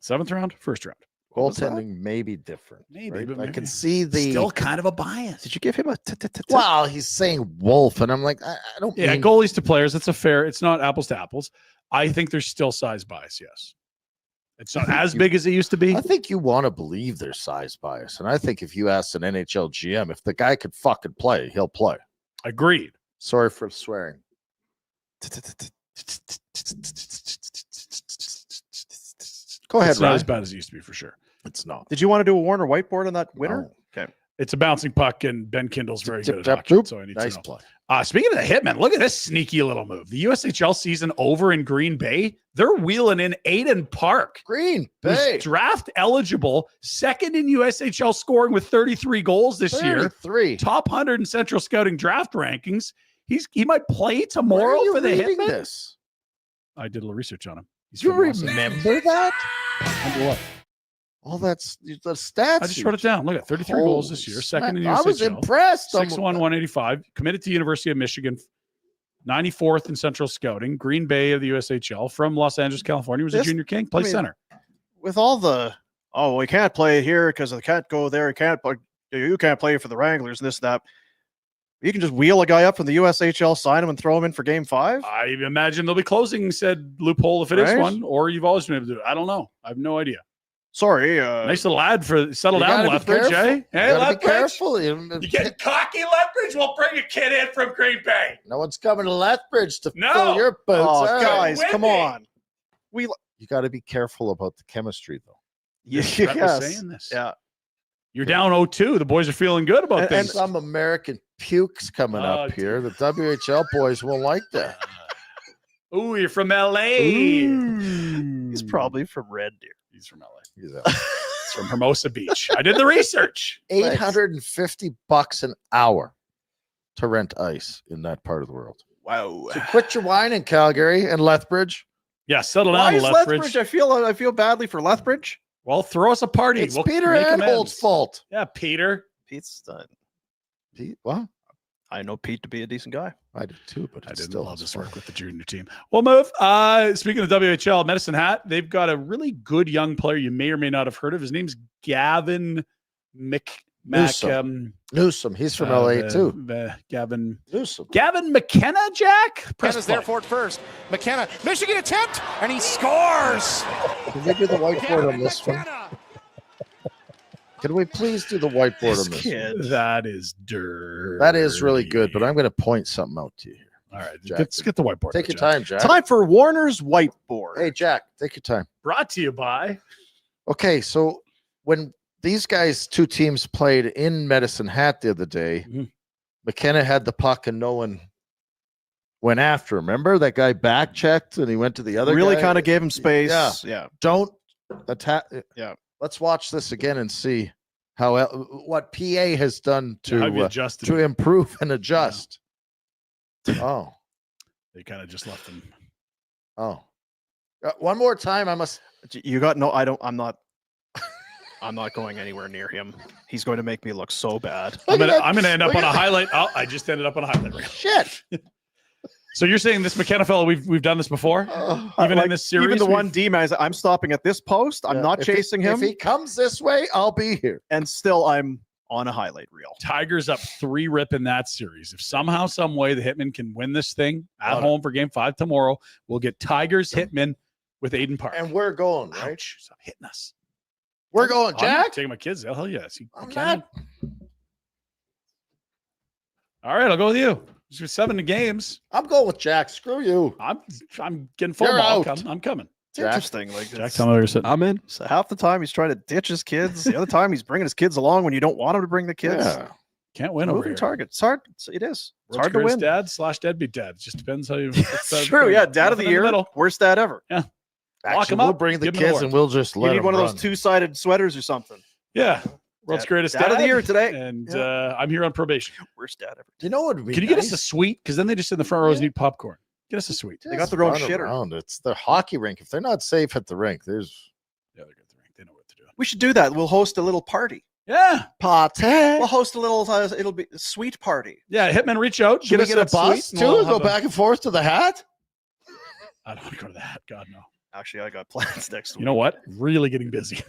7th round, 1st round. was that? Goaltending may be different. Maybe, right? but I maybe. can see the. Still kind of a bias. Did you give him a? Wow, he's saying Wolf, and I'm like, I don't. Yeah, mean, goalies to players. It's a fair. It's not apples to apples. I think there's still size bias. Yes, it's not as big as it used to be. I think you want to believe there's size bias, and I think if you ask an NHL GM if the guy could fucking play, he'll play. Agreed. Sorry for swearing. Go ahead, It's not Ryan. as bad as it used to be for sure. It's not. Did you want to do a Warner whiteboard on that winner? No. It's a bouncing puck, and Ben Kindle's very good at Tip, hockey, tip, so I need nice to know. play. Speaking of the Hitmen, look at this sneaky little move. The USHL season over in Green Bay. They're wheeling in Aiden Park, Green who's Bay. draft eligible, second in USHL scoring with 33 goals this year. 33. Top 100 in Central Scouting draft rankings. He might play Where tomorrow are you for the reading Hitmen. this? I did a little research on him. He's Do you from Los Angeles. remember that? Remember what? All that's the stats. I just wrote it down. Look at 33 goals this year, second in I was USHL. impressed. 6'1", 185. Committed to University of Michigan. 94th in Central Scouting. Green Bay of the USHL. From Los Angeles, California. Was a This- junior king. Play I mean, center. With all the we can't play here because I can't go there. You can't play for the Wranglers and this and that. You can just wheel a guy up from the USHL, sign him, and throw him in for Game 5. I imagine they'll be closing said loophole if it is Right? one, or you've always been able to do it. I don't know. I have no idea. Sorry, Nice little ad for settle You down, gotta be Lethbridge, careful. eh? You Hey, gotta be Lethbridge. careful. You getting cocky, Lethbridge? We'll bring a kid in from Green Bay. No one's coming to Lethbridge to No. fill your boots. oh, All right. guys, come Windy. on. You got to be careful about the chemistry, though. Brett was Yes. saying this. Yeah. You're down 0-2. The boys are feeling good about And- things. Some American pukes coming Oh, up here. The WHL boys won't like that. Oh, you're from LA. He's probably from Red Deer. He's from LA. He's out. He's from Hermosa Beach. I did the research. $850 an hour to rent ice in that part of the world. Wow. So quit your whining, Calgary and Lethbridge. Yeah, settle Why down, is Lethbridge. Lethbridge? I feel badly for Lethbridge. Well, throw us a party. It's We'll Peter make Anholt's amends. fault. Yeah, Peter. Pete's done. Pete, what? I know Pete to be a decent guy. I did too, but I it's didn't still love his this fault. work with the junior team. We'll move. Speaking of WHL, Medicine Hat, they've got a really good young player you may or may not have heard of. His name's Gavin Newsom. Newsom. He's from LA too. Gavin Newsom. Gavin McKenna, Jack? Press McKenna's play. there for it first. McKenna, Michigan attempt, and he scores. Can we do the whiteboard on this one? Can we please do the whiteboard on this? Kid. That is dirt. That is really good, but I'm going to point something out to you here. All right, Jack, let's get the whiteboard. Take out, your Jack. time, Jack. Time for Warner's whiteboard. Hey, Jack, take your time. Brought to you by. Okay, so when these guys, two teams played in Medicine Hat the other day, Mhm. McKenna had the puck and no one went after him. Remember that guy back checked and he went to the other Really guy? kind of gave him space. Yeah. Yeah. Don't attack. Yeah. Let's watch this again and see how what PA has done How have you to adjusted to it? improve and adjust. Oh, They kind of just left them. oh. One more time. I must. You got no. I don't. I'm not. I'm not going anywhere near him. He's going to make me look so bad. I'm gonna end up Look on a at that. highlight. Oh, I just ended up on a highlight reel. Shit. So you're saying this McKenna fellow we've done this before? Even in this series? Even the one we've- D man, I'm stopping at this post. I'm Yeah, not if he- chasing him, If he comes this way, I'll be here. and still I'm on a highlight reel. Tigers up 3-rip in that series. If somehow, some way the Hitmen can win this thing at Got it. home for game 5 tomorrow, we'll get Tigers Hitmen with Aiden Park. And we're going, right? Ouch, stop hitting us. We're going, I'm Jack. taking my kids. Hell yes. I'm McKenna. not. All right, I'll go with you. There's 7 games. I'm going with Jack. Screw you. I'm getting full You're ball. out. I'm coming. It's Jack. interesting. Like Jack, it's- tell me where you're sitting. I'm in. so half the time he's trying to ditch his kids. The other time he's bringing his kids along when you don't want him to bring the kids. Yeah. Can't win over Moving here. target. It's hard. It is. It's World's hard to greatest win. dad / deadbeat dad. It just depends how you. It's true. Yeah. Dad of the year. Worst dad ever. Lock Actually, him we'll up, bring the give him an kids award. and we'll just You let need them one of run. those two-sided sweaters or something. Yeah. World's greatest dad of the year today. And I'm here on probation. Worst dad ever. You know what would be Can you get us nice? a suite? Because then they just sit in the front rows and eat popcorn. Get us a suite. They got their own Run shitter. around. It's the hockey rink. If they're not safe at the rink, there's Yeah, they're good at the rink. They know what to do. We should do that. We'll host a little party. Yeah. party. We'll host a little. It'll be a sweet party. Yeah. Hitmen, reach out. Should we us get a that bus suite, too? and we'll Go have a- back and forth to the hat? I don't want to go to that. God, no. Actually, I got plans next week. You know what? Really getting busy.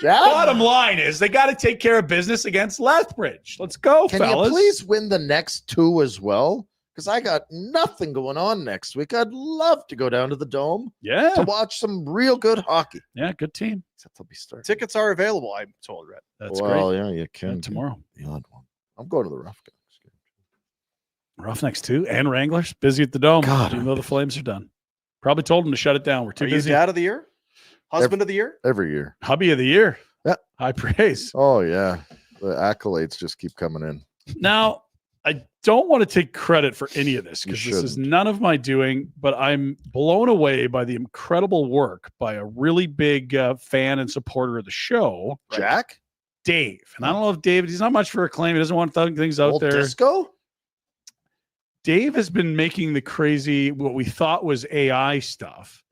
Jack? Bottom line is they got to take care of business against Lethbridge. Let's go, Can fellas. you please win the next 2 as well? Because I got nothing going on next week. I'd love to go down to the Dome to Yeah. watch some real good hockey. Yeah. Good team. Except they'll be starting. Tickets are available. I'm told, Red. That's well, great. yeah, you Yeah, can. tomorrow. The odd one. I'm going to the Rough Guys. Roughnecks too, and Wranglers busy at the Dome. God, Even though the Flames are done. Probably told them to shut it down. We're too Are you busy. dad of the year? Husband of the year? Every year. Hubby of the year. Yeah. High praise. Oh, yeah. The accolades just keep coming in. Now, I don't want to take credit for any of this You because this is shouldn't. none of my doing, but I'm blown away by the incredible work by a really big fan and supporter of the show, Jack? Dave. And I don't know if Dave, he's not much for acclaim. He doesn't want things out Old there. disco? Dave has been making the crazy, what we thought was AI stuff.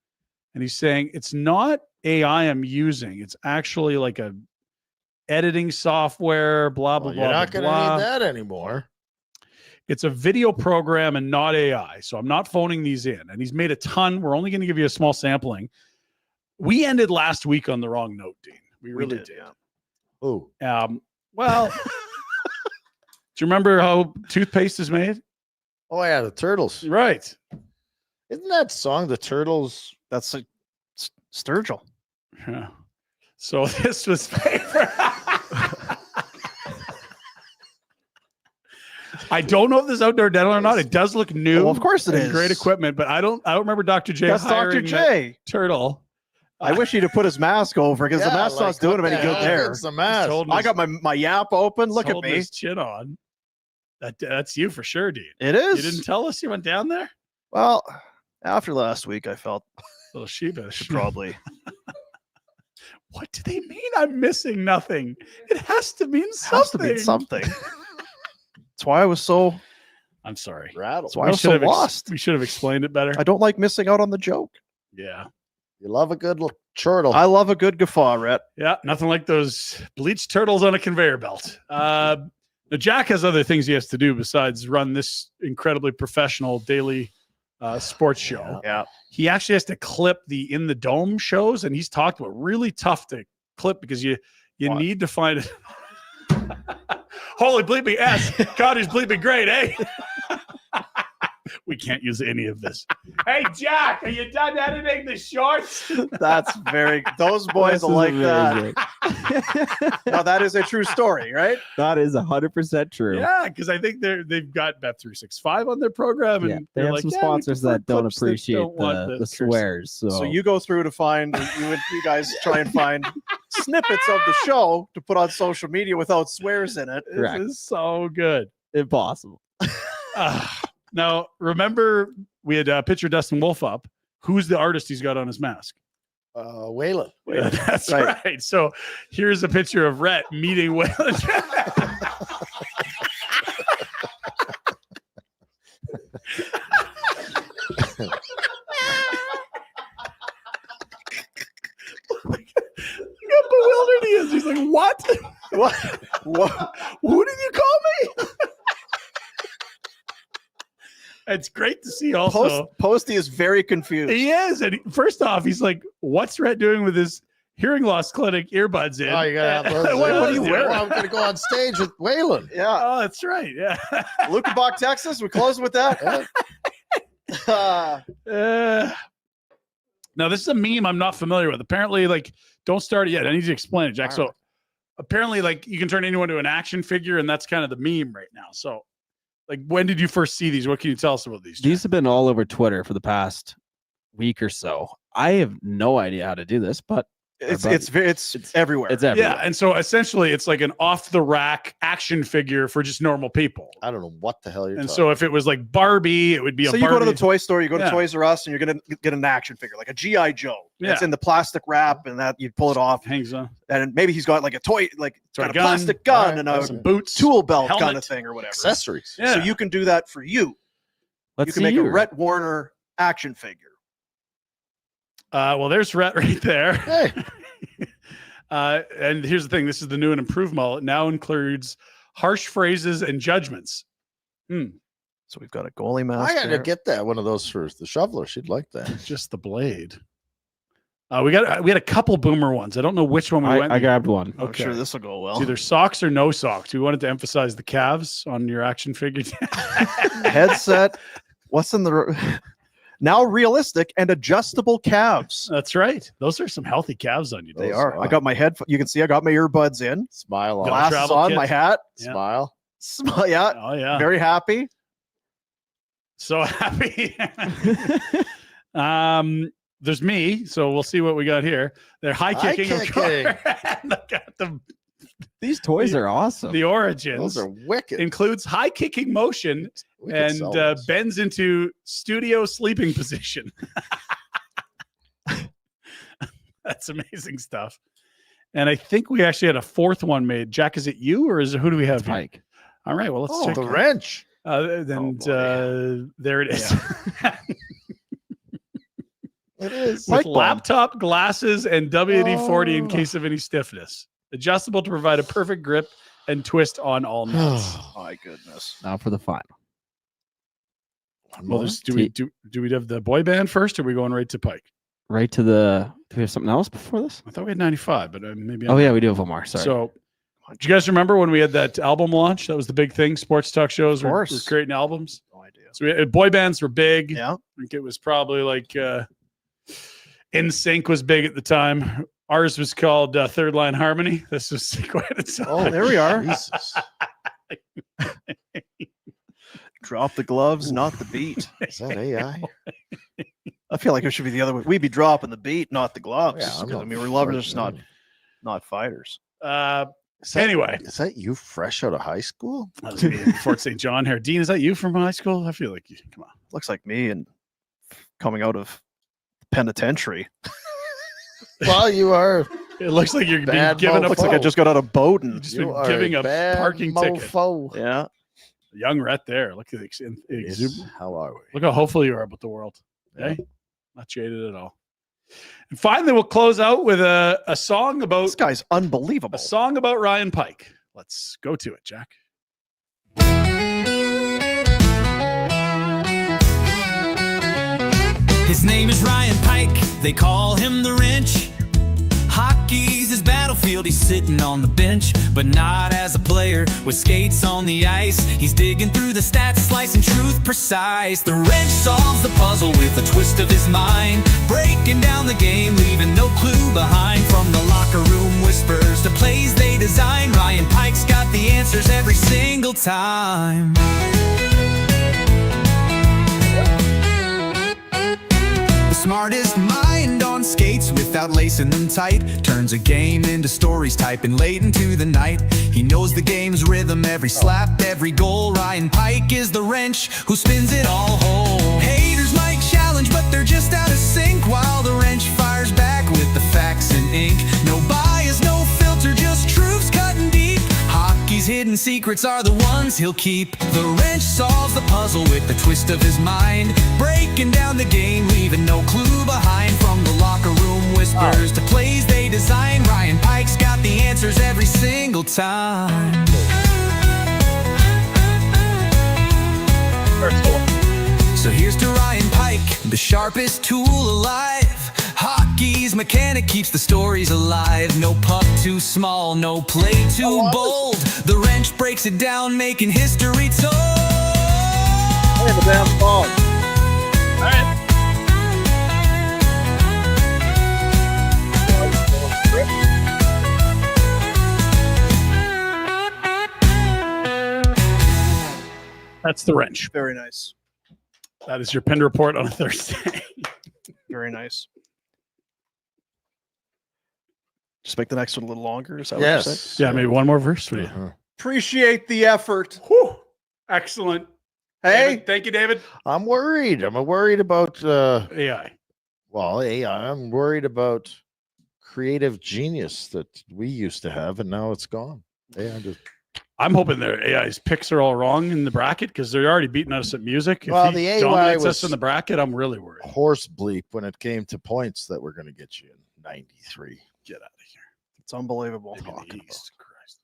And he's saying it's not AI I'm using. It's actually like a editing software, blah, blah, Well, blah, you're not blah, going to blah. need that anymore. It's a video program and not AI. So I'm not phoning these in. And he's made a ton. We're only going to give you a small sampling. We ended last week on the wrong note, Dean. We really did. Yeah. Oh, Well, do you remember how toothpaste is made? oh yeah, the Turtles. Right. Isn't that song the Turtles? That's a Sturgill. Yeah. So this was favorite. I don't know if this is outdoor dental or not. It does look new. Well, of course it and is. Great equipment, but I don't remember Dr. J That's Dr. hiring that J. turtle. I wish he'd have put his mask over because the mask's not doing him any good there. It's the mask. Told I got my yap open. Look at holding me. his chin on. That's you for sure, dude. It is. You didn't tell us you went down there? Well, after last week, I felt A little sheepish. should probably. What do they mean? I'm missing nothing. It has to mean something. Has to be something. That's why I was so. I'm sorry. Rattle. That's why I was so lost. We should have explained it better. I don't like missing out on the joke. Yeah. You love a good chortle. I love a good guffaw, Rhett. Yeah. Nothing like those bleached turtles on a conveyor belt. Now, Jack has other things he has to do besides run this incredibly professional daily sports show. Yeah. He actually has to clip the In the Dome shows, and he's talked about really tough to clip because you What? need to find it. Holy bleeping S. God, he's bleeping great, eh? We can't use any of this. Hey, Jack, are you done editing the shorts? That's very. Those boys This will is like amazing. that. Now that is a true story, right? That is 100% true. Yeah, because I think they've got Bet365 on their program, and Yeah, they they're have like, some "Yeah, we sponsors prefer that don't clips appreciate don't want the cursing." swears. So, So you go through to find you guys try and find snippets of the show to put on social media without swears in it. Correct. This is so good. impossible. Now, remember we had pitcher Dustin Wolf up. Who's the artist he's got on his mask? Waylon. Yeah, that's Right. right. So here's a picture of Rhett meeting Waylon. Look how bewildered he is. He's like, what? What? Who did you call me? It's great to see also. Posty is very confused. He is. And first off, he's like, what's Rhett doing with his hearing loss clinic earbuds in? Oh, you gotta have those. What are you Well, wearing? I'm gonna go on stage with Waylon. Yeah. Oh, that's right. Yeah. Lukenbach, Texas. We close with that. Now, this is a meme I'm not familiar with. Apparently, like, don't start it yet. I need you to explain it, Jack. All So right. apparently, like, you can turn anyone to an action figure, and that's kind of the meme right now. So, like, when did you first see these? What can you tell us about these? Jack? These have been all over Twitter for the past week or so. I have no idea how to do this, but it's everywhere. it's everywhere. Yeah, and so essentially, it's like an off-the-rack action figure for just normal people. I don't know what the hell you're And talking so, if it was like Barbie, it would be So a you Barbie. go to the toy store, you go to Yeah. Toys R Us, and you're gonna get an action figure, like a GI Joe. Yeah. It's in the plastic wrap, and that you pull it off, hangs on. and maybe he's got like a toy, like Toy got a gun. plastic gun Right. and a Some boots, tool belt kind helmet. of thing or whatever. accessories. Yeah. So you can do that for you. Let's You can see make a you. Rhett Warner action figure. Well, there's Rhett right there. Hey, And here's the thing: this is the new and improved model. It now includes harsh phrases and judgments. So we've got a goalie mask. I gotta there. get that one of those for the shoveler. She'd like that. Just the blade. We had a couple boomer ones. I don't know which one we went. I grabbed one. I'm Okay. sure this will go well. It's either socks or no socks. We wanted to emphasize the calves on your action figure. Headset. What's in the now realistic and adjustable calves? That's right. Those are some healthy calves on you. They Those are. are. I got my head. You can see I got my earbuds in, Smile on. Got glasses travel on, kit. my hat. Yeah. Smile. Yeah, Oh yeah. very happy. So happy. There's me, so we'll see what we got here. They're high kicking. of High-kicking. course. And they got These toys are awesome. the origins. Those are wicked. Includes high kicking motion We could sell and those. bends into studio sleeping position. That's amazing stuff. And I think we actually had a fourth one made. Jack, is it you or is it who do we have? It's here? Mike. All right, well let's Oh, check. the wrench. There it is. It is. With laptop, glasses, and WD-40 in Oh. case of any stiffness. Adjustable to provide a perfect grip and twist on all nuts. My goodness. Now for the final. One Well, more. do we have the boy band first, or are we going right to Pike? Right to the. Do we have something else before this? I thought we had 95, but maybe. Oh yeah, we do have one more. Sorry. So, do you guys remember when we had that album launch? That was the big thing. Sports talk shows Of were course. creating albums. No idea. So boy bands were big. Yeah. I think it was probably like In Sync was big at the time. Ours was called Third Line Harmony. This was quite a time. Oh, there we are. Jesus. Drop the gloves, not the beat. Is that AI? I feel like it should be the other way. We'd be dropping the beat, not the gloves. Yeah, I'm 'Cause, I not mean, we're lovers, fresh, not man. not fighters. Is that- Anyway. is that you fresh out of high school? That was me in Fort St. John here. Dean, is that you from high school? I feel like you. Come on. Looks like me in coming out of penitentiary. Well, you are. It looks like you're being Bad given a Looks like I just got out of Bowdoin. just You been are giving a bad parking ticket. mofo. Yeah. Young Rhett there. Look at the Yes. How are we? look how hopeful you are about the world. Okay, not jaded at all. And finally, we'll close out with a song about This guy's unbelievable. a song about Ryan Pike. Let's go to it, Jack. His name is Ryan Pike, they call him the wrench. Hockey's his battlefield, he's sitting on the bench, but not as a player with skates on the ice. He's digging through the stats, slicing truth precise. The wrench solves the puzzle with a twist of his mind, breaking down the game, leaving no clue behind. From the locker room whispers to plays they design, Ryan Pike's got the answers every single time. The smartest mind on skates without lacing them tight, turns a game into stories, typing late into the night. He knows the game's rhythm, every slap, every goal. Ryan Pike is the wrench who spins it all whole. Haters might challenge, but they're just out of sync, while the wrench fires back with the facts and ink. No bias, no filter, just truths cutting deep. Hockey's hidden secrets are the ones he'll keep. The wrench solves the puzzle with the twist of his mind, breaking down the game, leaving no clue behind. From the locker room whispers to plays they design, Ryan Pike's got the answers every single time. So here's to Ryan Pike, the sharpest tool alive. Hockey's mechanic keeps the stories alive. No puck too small, no play too bold. The wrench breaks it down, making history told. Hey, the damn ball. All right. That's the wrench. Very nice. That is your Pinder Report on a Thursday. Very nice. Just make the next one a little longer. Is that what Yes. you're saying? Yeah, maybe one more verse for you. Appreciate the effort. Whew. Excellent. Hey, David, thank you, David. I'm worried. I'm worried about AI. AI. I'm worried about creative genius that we used to have, and now it's gone. AI just I'm hoping their AI's picks are all wrong in the bracket because they're already beating us at music. Well, If he the AI dominates was us in the bracket, I'm really worried. horse bleep when it came to points that we're going to get you in 93. Get out of here. it's unbelievable. Maybe the Talking about. East. Christ.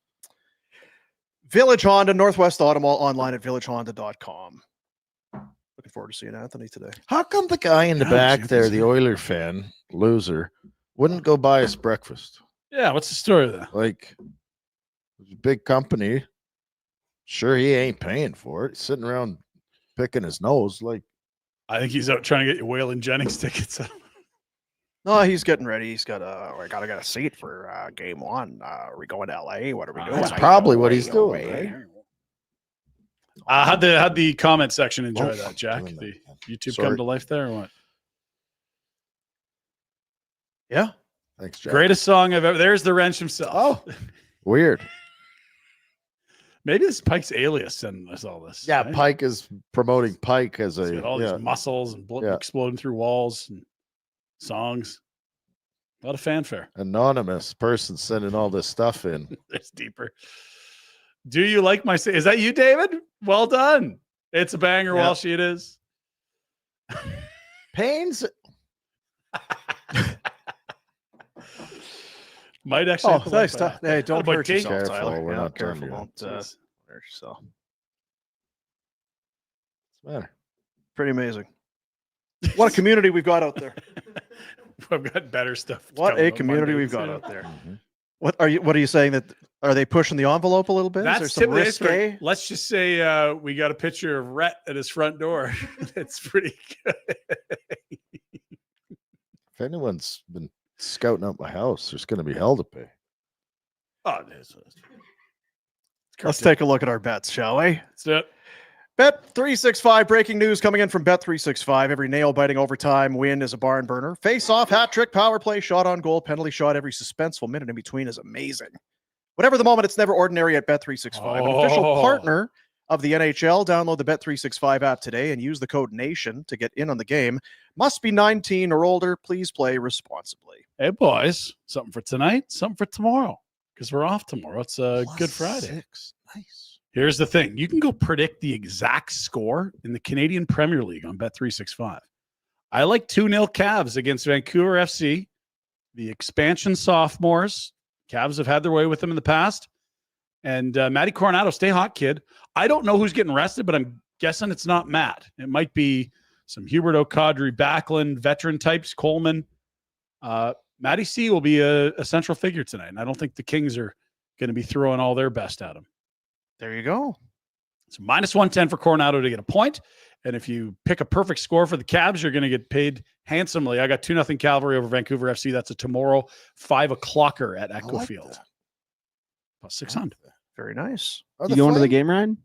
Village Honda, Northwest Auto Mall, online at villagehonda.com. Looking forward to seeing Anthony today. How come the guy in the Yeah, back Jeff there, is- the Oiler fan, loser, wouldn't go buy us breakfast? Yeah, what's the story there? Like, it's a big company. Sure, he ain't paying for it. He's sitting around picking his nose. Like, I think he's out trying to get you Waylon Jennings tickets. No, he's getting ready. He's got I gotta get a seat for game one. Are we going to LA? What are we doing? that's probably what he's doing, right? How'd the comment section enjoy Oh, that, Jack? doing that The again. YouTube Sorry. come to life there or what? Yeah. Thanks, Jack. Greatest song I've ever. There's the wrench himself. Oh, weird. Maybe this is Pike's alias sending us all this. Yeah, right? Pike is promoting Pike as He's a got all yeah. these muscles and Yeah. exploding through walls and songs. A lot of fanfare. anonymous person sending all this stuff in. There's deeper. Do you like my? Is that you, David? Well done. It's a banger. Yeah. Walshy, it is. Pains. Might actually. Oh, have to like nice. that. Hey, don't Attaboy hurt King. yourself, Careful, Tyler. we're Yeah, not done careful. yet. Don't Jeez. hurt yourself. What's the matter? Pretty amazing. What a community we've got out there. I've got better stuff. What coming a up community Monday, we've got too. out there. Mhm. What are you saying that are they pushing the envelope a little bit? Is there That's some tip of the iceberg. risque? Let's just say we got a picture of Rhett at his front door. It's pretty good. If anyone's been scouting out my house, there's going to be hell to pay. Oh, it is. Let's take a look at our bets, shall we? Let's do it. Bet365 breaking news coming in from Bet365. Every nail-biting overtime win is a barn burner. Face-off, hat trick, power play, shot on goal, penalty shot. Every suspenseful minute in between is amazing. Whatever the moment, it's never ordinary at Bet365. An official Oh. partner of the NHL. Download the Bet365 app today and use the code NATION to get in on the game. Must be 19 or older. Please play responsibly. Hey, boys, something for tonight, something for tomorrow, because we're off tomorrow. It's a Good Friday. 6. Nice. Here's the thing. You can go predict the exact score in the Canadian Premier League on Bet365. I like 2-0 Cavs against Vancouver FC. The expansion sophomores. Cavs have had their way with them in the past. And Matty Coronado, stay hot, kid. I don't know who's getting rested, but I'm guessing it's not Matt. It might be some Huberdeau, Kadri, Backlund, veteran types, Coleman. Matty C will be a central figure tonight, and I don't think the Kings are going to be throwing all their best at him. There you go. It's minus 110 for Coronado to get a point. And if you pick a perfect score for the Cavs, you're going to get paid handsomely. I got 2-0 Cavalry over Vancouver FC. That's a tomorrow 5 o'clocker at Echo Field. Plus 600. Very nice. You going to the game, Ryan?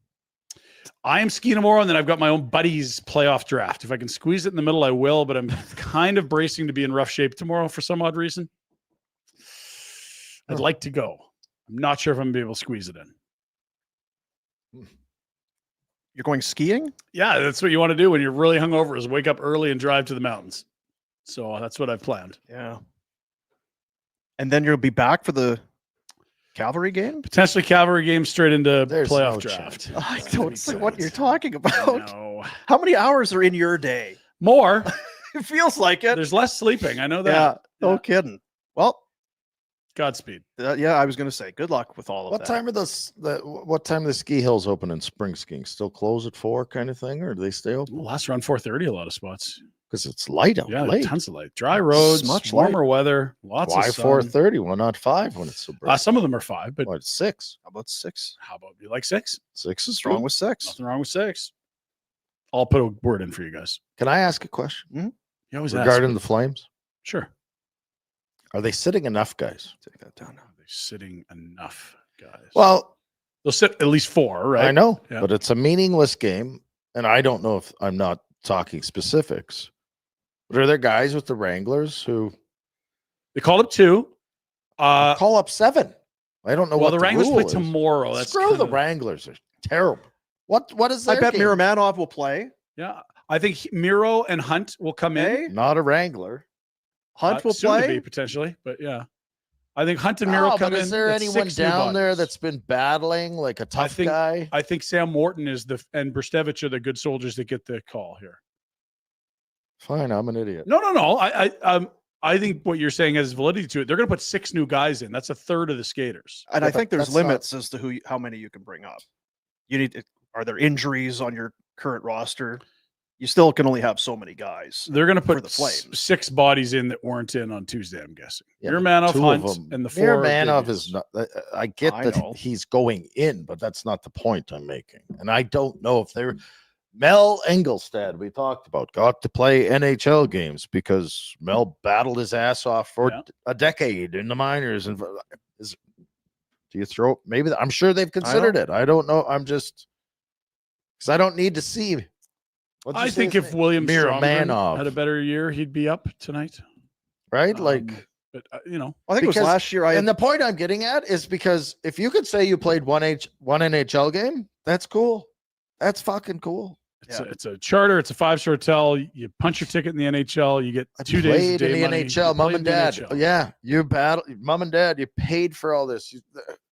I am skiing tomorrow, and then I've got my own buddies playoff draft. If I can squeeze it in the middle, I will, but I'm kind of bracing to be in rough shape tomorrow for some odd reason. I'd like to go. I'm not sure if I'm going to be able to squeeze it in. You're going skiing? Yeah, that's what you want to do when you're really hungover, is wake up early and drive to the mountains. So that's what I've planned. Yeah. And then you'll be back for the Cavalry game? Potentially Cavalry game straight into There's playoff no draft. I don't see what you're talking I about. know. How many hours are in your day? More. It feels like it. There's less sleeping. I know Yeah, that. no kidding. Well, Godspeed. yeah, I was going to say good luck with all of What that. time are what time are the ski hills open in spring skiing? Still close at 4 kind of thing, or do they stay open? Ooh, last around 4:30, a lot of spots. Because it's light out Yeah, late. tons of light. Dry roads, Much warmer weather, lots Why of sun. 4:30? Why not 5 when it's so bright? Some of them are 5, but What, 6? How about 6? how about you like 6? 6 is Strong strong. with 6. Nothing wrong with 6. I'll put a word in for you guys. Can I ask a question You always ask, regarding but- the Flames? Sure. Are they sitting enough, guys? Take that down now. They're sitting enough, guys. Well, they'll sit at least 4, right? I know, Yeah. but it's a meaningless game, and I don't know if I'm not talking specifics. But are there guys with the Wranglers who They called up 2. call up 7? I don't know Well, what the Wranglers rule play is. tomorrow. That's Screw the kinda- Wranglers. Are terrible. What is I their bet game? Miramanov will play. Yeah, I think Miro and Hunt will come in. Hey, Not a Wrangler. Hunt will Soon to play. be, potentially, but yeah, I think Hunt and Miro Oh, come but in. is there That's anyone 6 new down there bodies. that's been battling like a tough think- guy? I think Sam Morton is and Brstevich are the good soldiers that get the call here. Fine, I'm an idiot. No. I think what you're saying has validity to it. They're going to put 6 new guys in. That's a third of the skaters. And I but think there's that's not- limits as to how many you can bring up. You need to, are there injuries on your current roster? You still can only have so many guys. They're going to For put the Flames. 6 bodies in that weren't in on Tuesday, I'm guessing. Yeah, but Miramanov, 2 of Hunt, them. and the 4 Miramanov biggies. is not. I get I that know. he's going in, but that's not the point I'm making. And I don't know if they're Mel Engelstad. We talked about got to play NHL games because Mel battled his ass off for Yeah. a decade in the minors. And do you throw? Maybe I'm sure they've considered it. I don't know. I'm just because I don't need to see. What'd you I say think his if name? William Miramanov. Stromgren had a better year, he'd be up tonight. right, like. But I think it was Because- last year. And the point I'm getting at is because if you could say you played one NHL game, that's cool. That's fucking cool. it's a charter. It's a 5-star hotel. You punch your ticket in the NHL. You get I 2 days played of day in the money. NHL, You mom played and in the dad. NHL. Yeah, you battle, mom and dad. You paid for all this.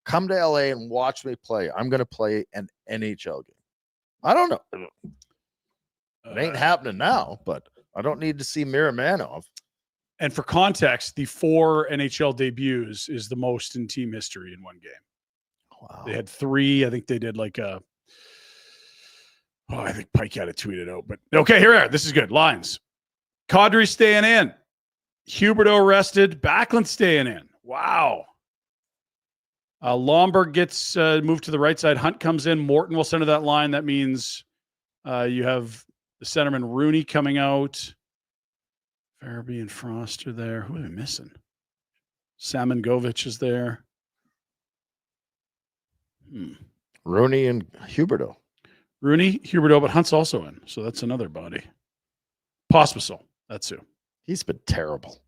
Come to LA and watch me play. I'm gonna play an NHL game. I don't know. It ain't happening now, but I don't need to see Miramanov. And for context, the 4 NHL debuts is the most in team history in one game. Wow. They had 3. I think they did like a. Oh, I think Pike had it tweeted out. But okay, here we are. This is good. Lines. Kadri staying in. Huberdeau rested. Backlund staying in. Wow. Lomberg gets moved to the right side. Hunt comes in. Morton will center that line. That means you have the centerman Rooney coming out. Farabee and Frost are there. Who are we missing? Salmon Govich is there. Rooney and Huberdeau. Rooney, Huberdeau, but Hunt's also in. So that's another body. Pospisil. That's who. He's been terrible.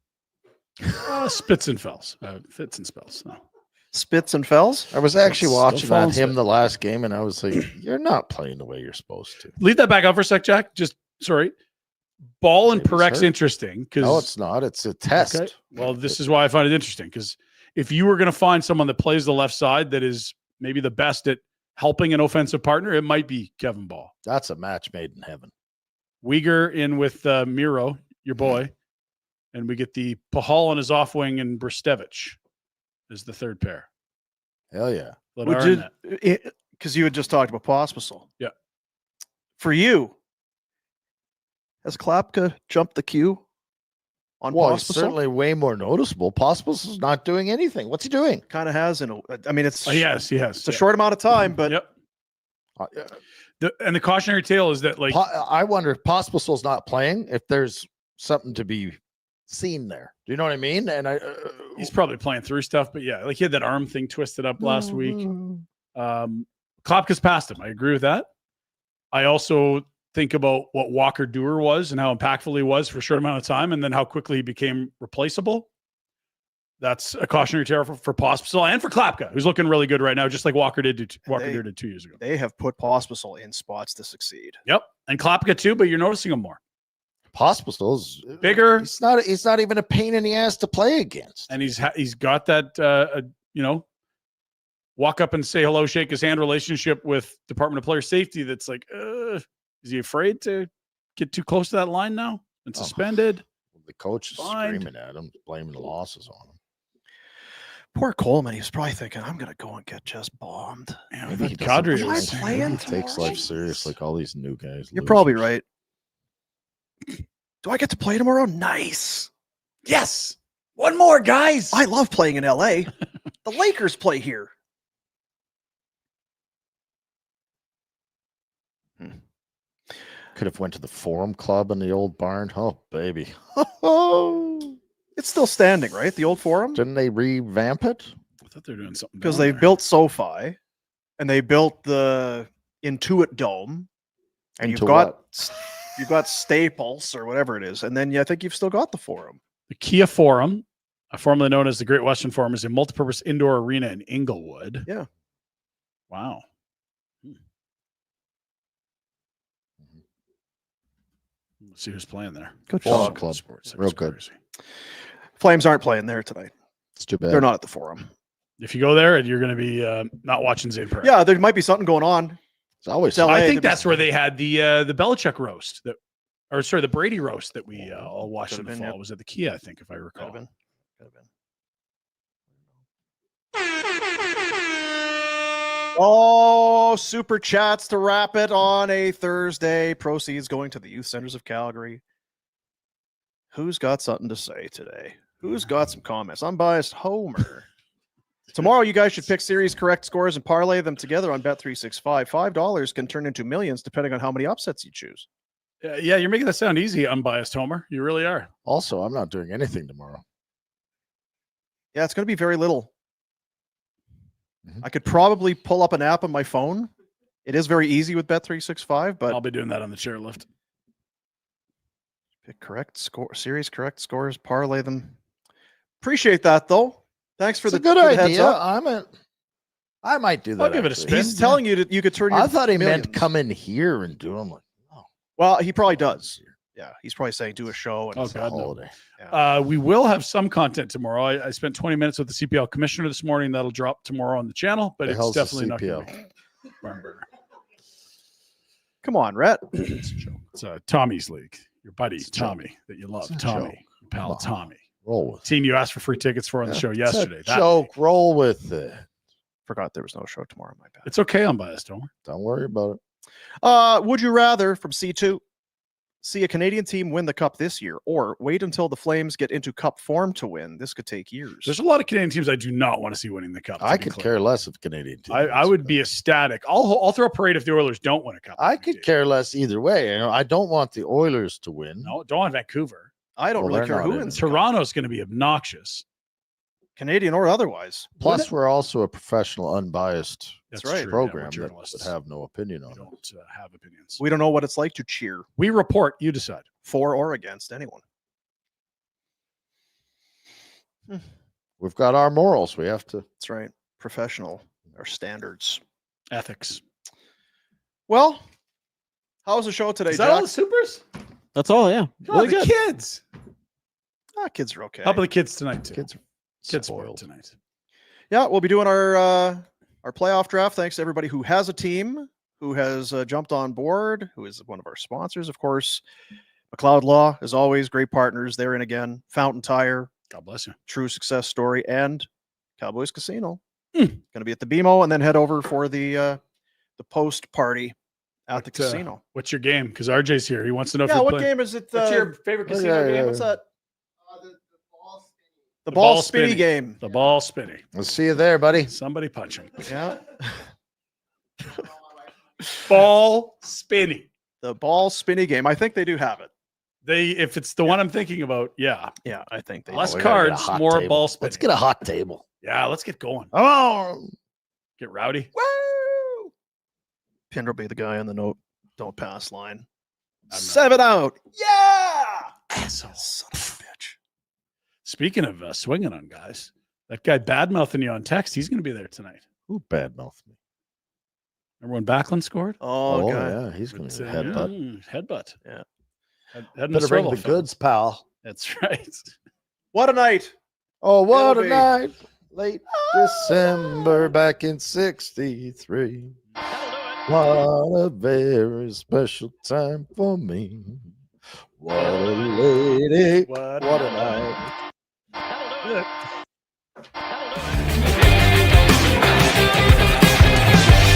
Spits and fells. Fits and spells. No. Spits and Fells. I was actually Still watching that falling him spit. the last game, and I was like, "You're not playing the way you're supposed to." And I was like, "You're not playing the way you're supposed to." Leave that back out for a sec, Jack. Just sorry. Ball and Maybe he's Parek's hurt. interesting because No, it's not. It's a test. okay. Well, this is why I find it interesting because if you were going to find someone that plays the left side that is maybe the best at helping an offensive partner, it might be Kevin Ball. That's a match made in heaven. Uyghur in with Miro, your boy, and we get the Pahal on his off wing and Bristevich as the third pair. Hell yeah. Ladar Because you had just talked about Pospisil. Yeah. For you, has Klapka jumped the queue on Well, he's Pospisil? certainly way more noticeable. Pospisil's not doing anything. What's he doing? Kind of has. I mean, it's yes, it's a short amount of time, but Yep. And the cautionary tale is that like I wonder if Pospisil's not playing, if there's something to be seen there. Do you know what I mean? And he's probably playing through stuff, but yeah, like he had that arm thing twisted up last week. Klopka's past him. I agree with that. I also think about what Walker Dewar was and how impactful he was for a short amount of time, and then how quickly he became replaceable. That's a cautionary tale for Pospisil and for Klapka, who's looking really good right now, just like Walker did 2 years ago. They have put Pospisil in spots to succeed. Yep, and Klapka too, but you're noticing him more. Pospisil's Bigger. He's not even a pain in the ass to play against. And he's got that walk up and say hello, shake his hand relationship with Department of Player Safety. That's like, is he afraid to get too close to that line now and suspended? The coach is Fine. screaming at him, blaming the losses on him. Poor Coleman. He was probably thinking, I'm going to go and get just bombed. Yeah, Maybe he Kadri doesn't- is- Am I playing maybe he takes tomorrow? life serious like all these new guys. You're lose. probably right. Do I get to play tomorrow? Nice. Yes. One more, guys. I love playing in LA. The Lakers play here. Could have went to the Forum Club in the old barn. Oh, baby. It's still standing, right? The old Forum? Didn't they revamp it? I thought they were doing something Because down they there. built SoFi and they built the Intuit Dome. And Into you've got Staples or whatever it is. And then I think you've still got the Forum. The Kia Forum, formerly known as the Great Western Forum, is a multipurpose indoor arena in Inglewood. Yeah. Wow. Let's see who's playing there. Good Forum job. Club. Sports. Real That's good. crazy. Flames aren't playing there tonight. It's too bad. They're not at the Forum. If you go there, you're going to be not watching Zane Perry. Yeah, there might be something going on. It's always Tell- I LA, think there that's where they had the Belichick roast the Brady roast that we all watched in Could've the been, fall. yep. It was at the Kia, I think, if I Could recall. have been. Could have been. Oh, super chats to wrap it on a Thursday. Proceeds going to the Youth Centers of Calgary. Who's got something to say today? Who's got some comments? Unbiased Homer. Tomorrow, you guys should pick series correct scores and parlay them together on Bet365. $5 can turn into millions depending on how many upsets you choose. Yeah, you're making that sound easy, unbiased Homer. You really are. Also, I'm not doing anything tomorrow. Yeah, it's going to be very little. Mhm. I could probably pull up an app on my phone. It is very easy with Bet365, but I'll be doing that on the chairlift. pick correct score, series correct scores, parlay them. Appreciate that though. Thanks for It's the a good for the heads idea. up. I might do that. I'll give it a actually. spin. He's telling you that you could turn your I thought he millions. meant come in here and do them. Like, oh, Well, he probably does. Yeah, he's probably saying do a show and Oh, it's a God, no. holiday. We will have some content tomorrow. I spent 20 minutes with the CPL commissioner this morning. That'll drop tomorrow on the channel, but The it's hell's the definitely not going CPL? to be. Come on, Rhett. It's a joke. It's Tommy's league. Your buddy, It's a joke. Tommy, that you love. It's a Tommy, joke. your pal Come on. Tommy. Roll with it. Team you asked for free tickets for on the show It's a yesterday. That joke. league. Roll with it. Forgot there was no show tomorrow. My bad. It's okay, unbiased, Homer. Don't worry about it. Would you rather from C2 see a Canadian team win the cup this year or wait until the Flames get into cup form to win? This could take years. There's a lot of Canadian teams I do not want to see winning the cup. to I be could clear. care less if Canadian team. I wins. would be ecstatic. I'll throw a parade if the Oilers don't win a cup. I could care less either way. You know, I don't want the Oilers to win. No, don't want Vancouver. I don't Well, really they're care not who in. wins. the cup, Toronto's going to be obnoxious. Canadian or otherwise. Plus, we're also a professional, unbiased That's right. true. program we're that would journalists. have no opinion We on it. don't have opinions. We don't know what it's like to cheer We report. You decide. for or against anyone. We've got our morals. We have to That's right. professional or standards. Ethics. Well, how was the show today, Is that Jack? all the supers? That's all. Yeah. Oh, Really the good. kids. Kids are okay. How about the kids tonight too? Kids are Kids spoiled. tonight. Yeah, we'll be doing our playoff draft. Thanks to everybody who has a team, who has jumped on board, who is one of our sponsors, of course. McLeod Law, as always, great partners. They're in again. Fountain Tire, God bless you. true success story, and Cowboys Casino. Going to be at the BMO, and then head over for the post party at the casino. What's your game? Because RJ's here. He wants to know if Yeah, you're what playing. game is it? What's your favorite casino game? What's that? The ball ball spinny spinny. game. The ball spinning. We'll see you there, buddy. Somebody punch him. Yeah. Ball spinning. The ball spinny game. I think they do have it. If it's the one I'm thinking about, yeah. Yeah, I think they Less we gotta get a cards, hot more table. ball spinning. Let's get a hot table. Yeah, let's get going. Oh, Get rowdy. Woo! Pinder will be the guy on the note. Don't pass line. I'm not. 7 out. Yeah. Asshole. Son of a bitch. Speaking of swinging on guys, that guy bad-mouthing you on text, he's going to be there tonight. who badmouthed me? Remember when Backlund scored? Oh, God. yeah, he's going It's, to headbutt. Headbutt. Yeah. Head in Better bring swivel, the fella. goods, pal. That's right. What a night. Oh, what It'll a be. night! Late December back in '63. What a very special time for me. What a lady! What What a night!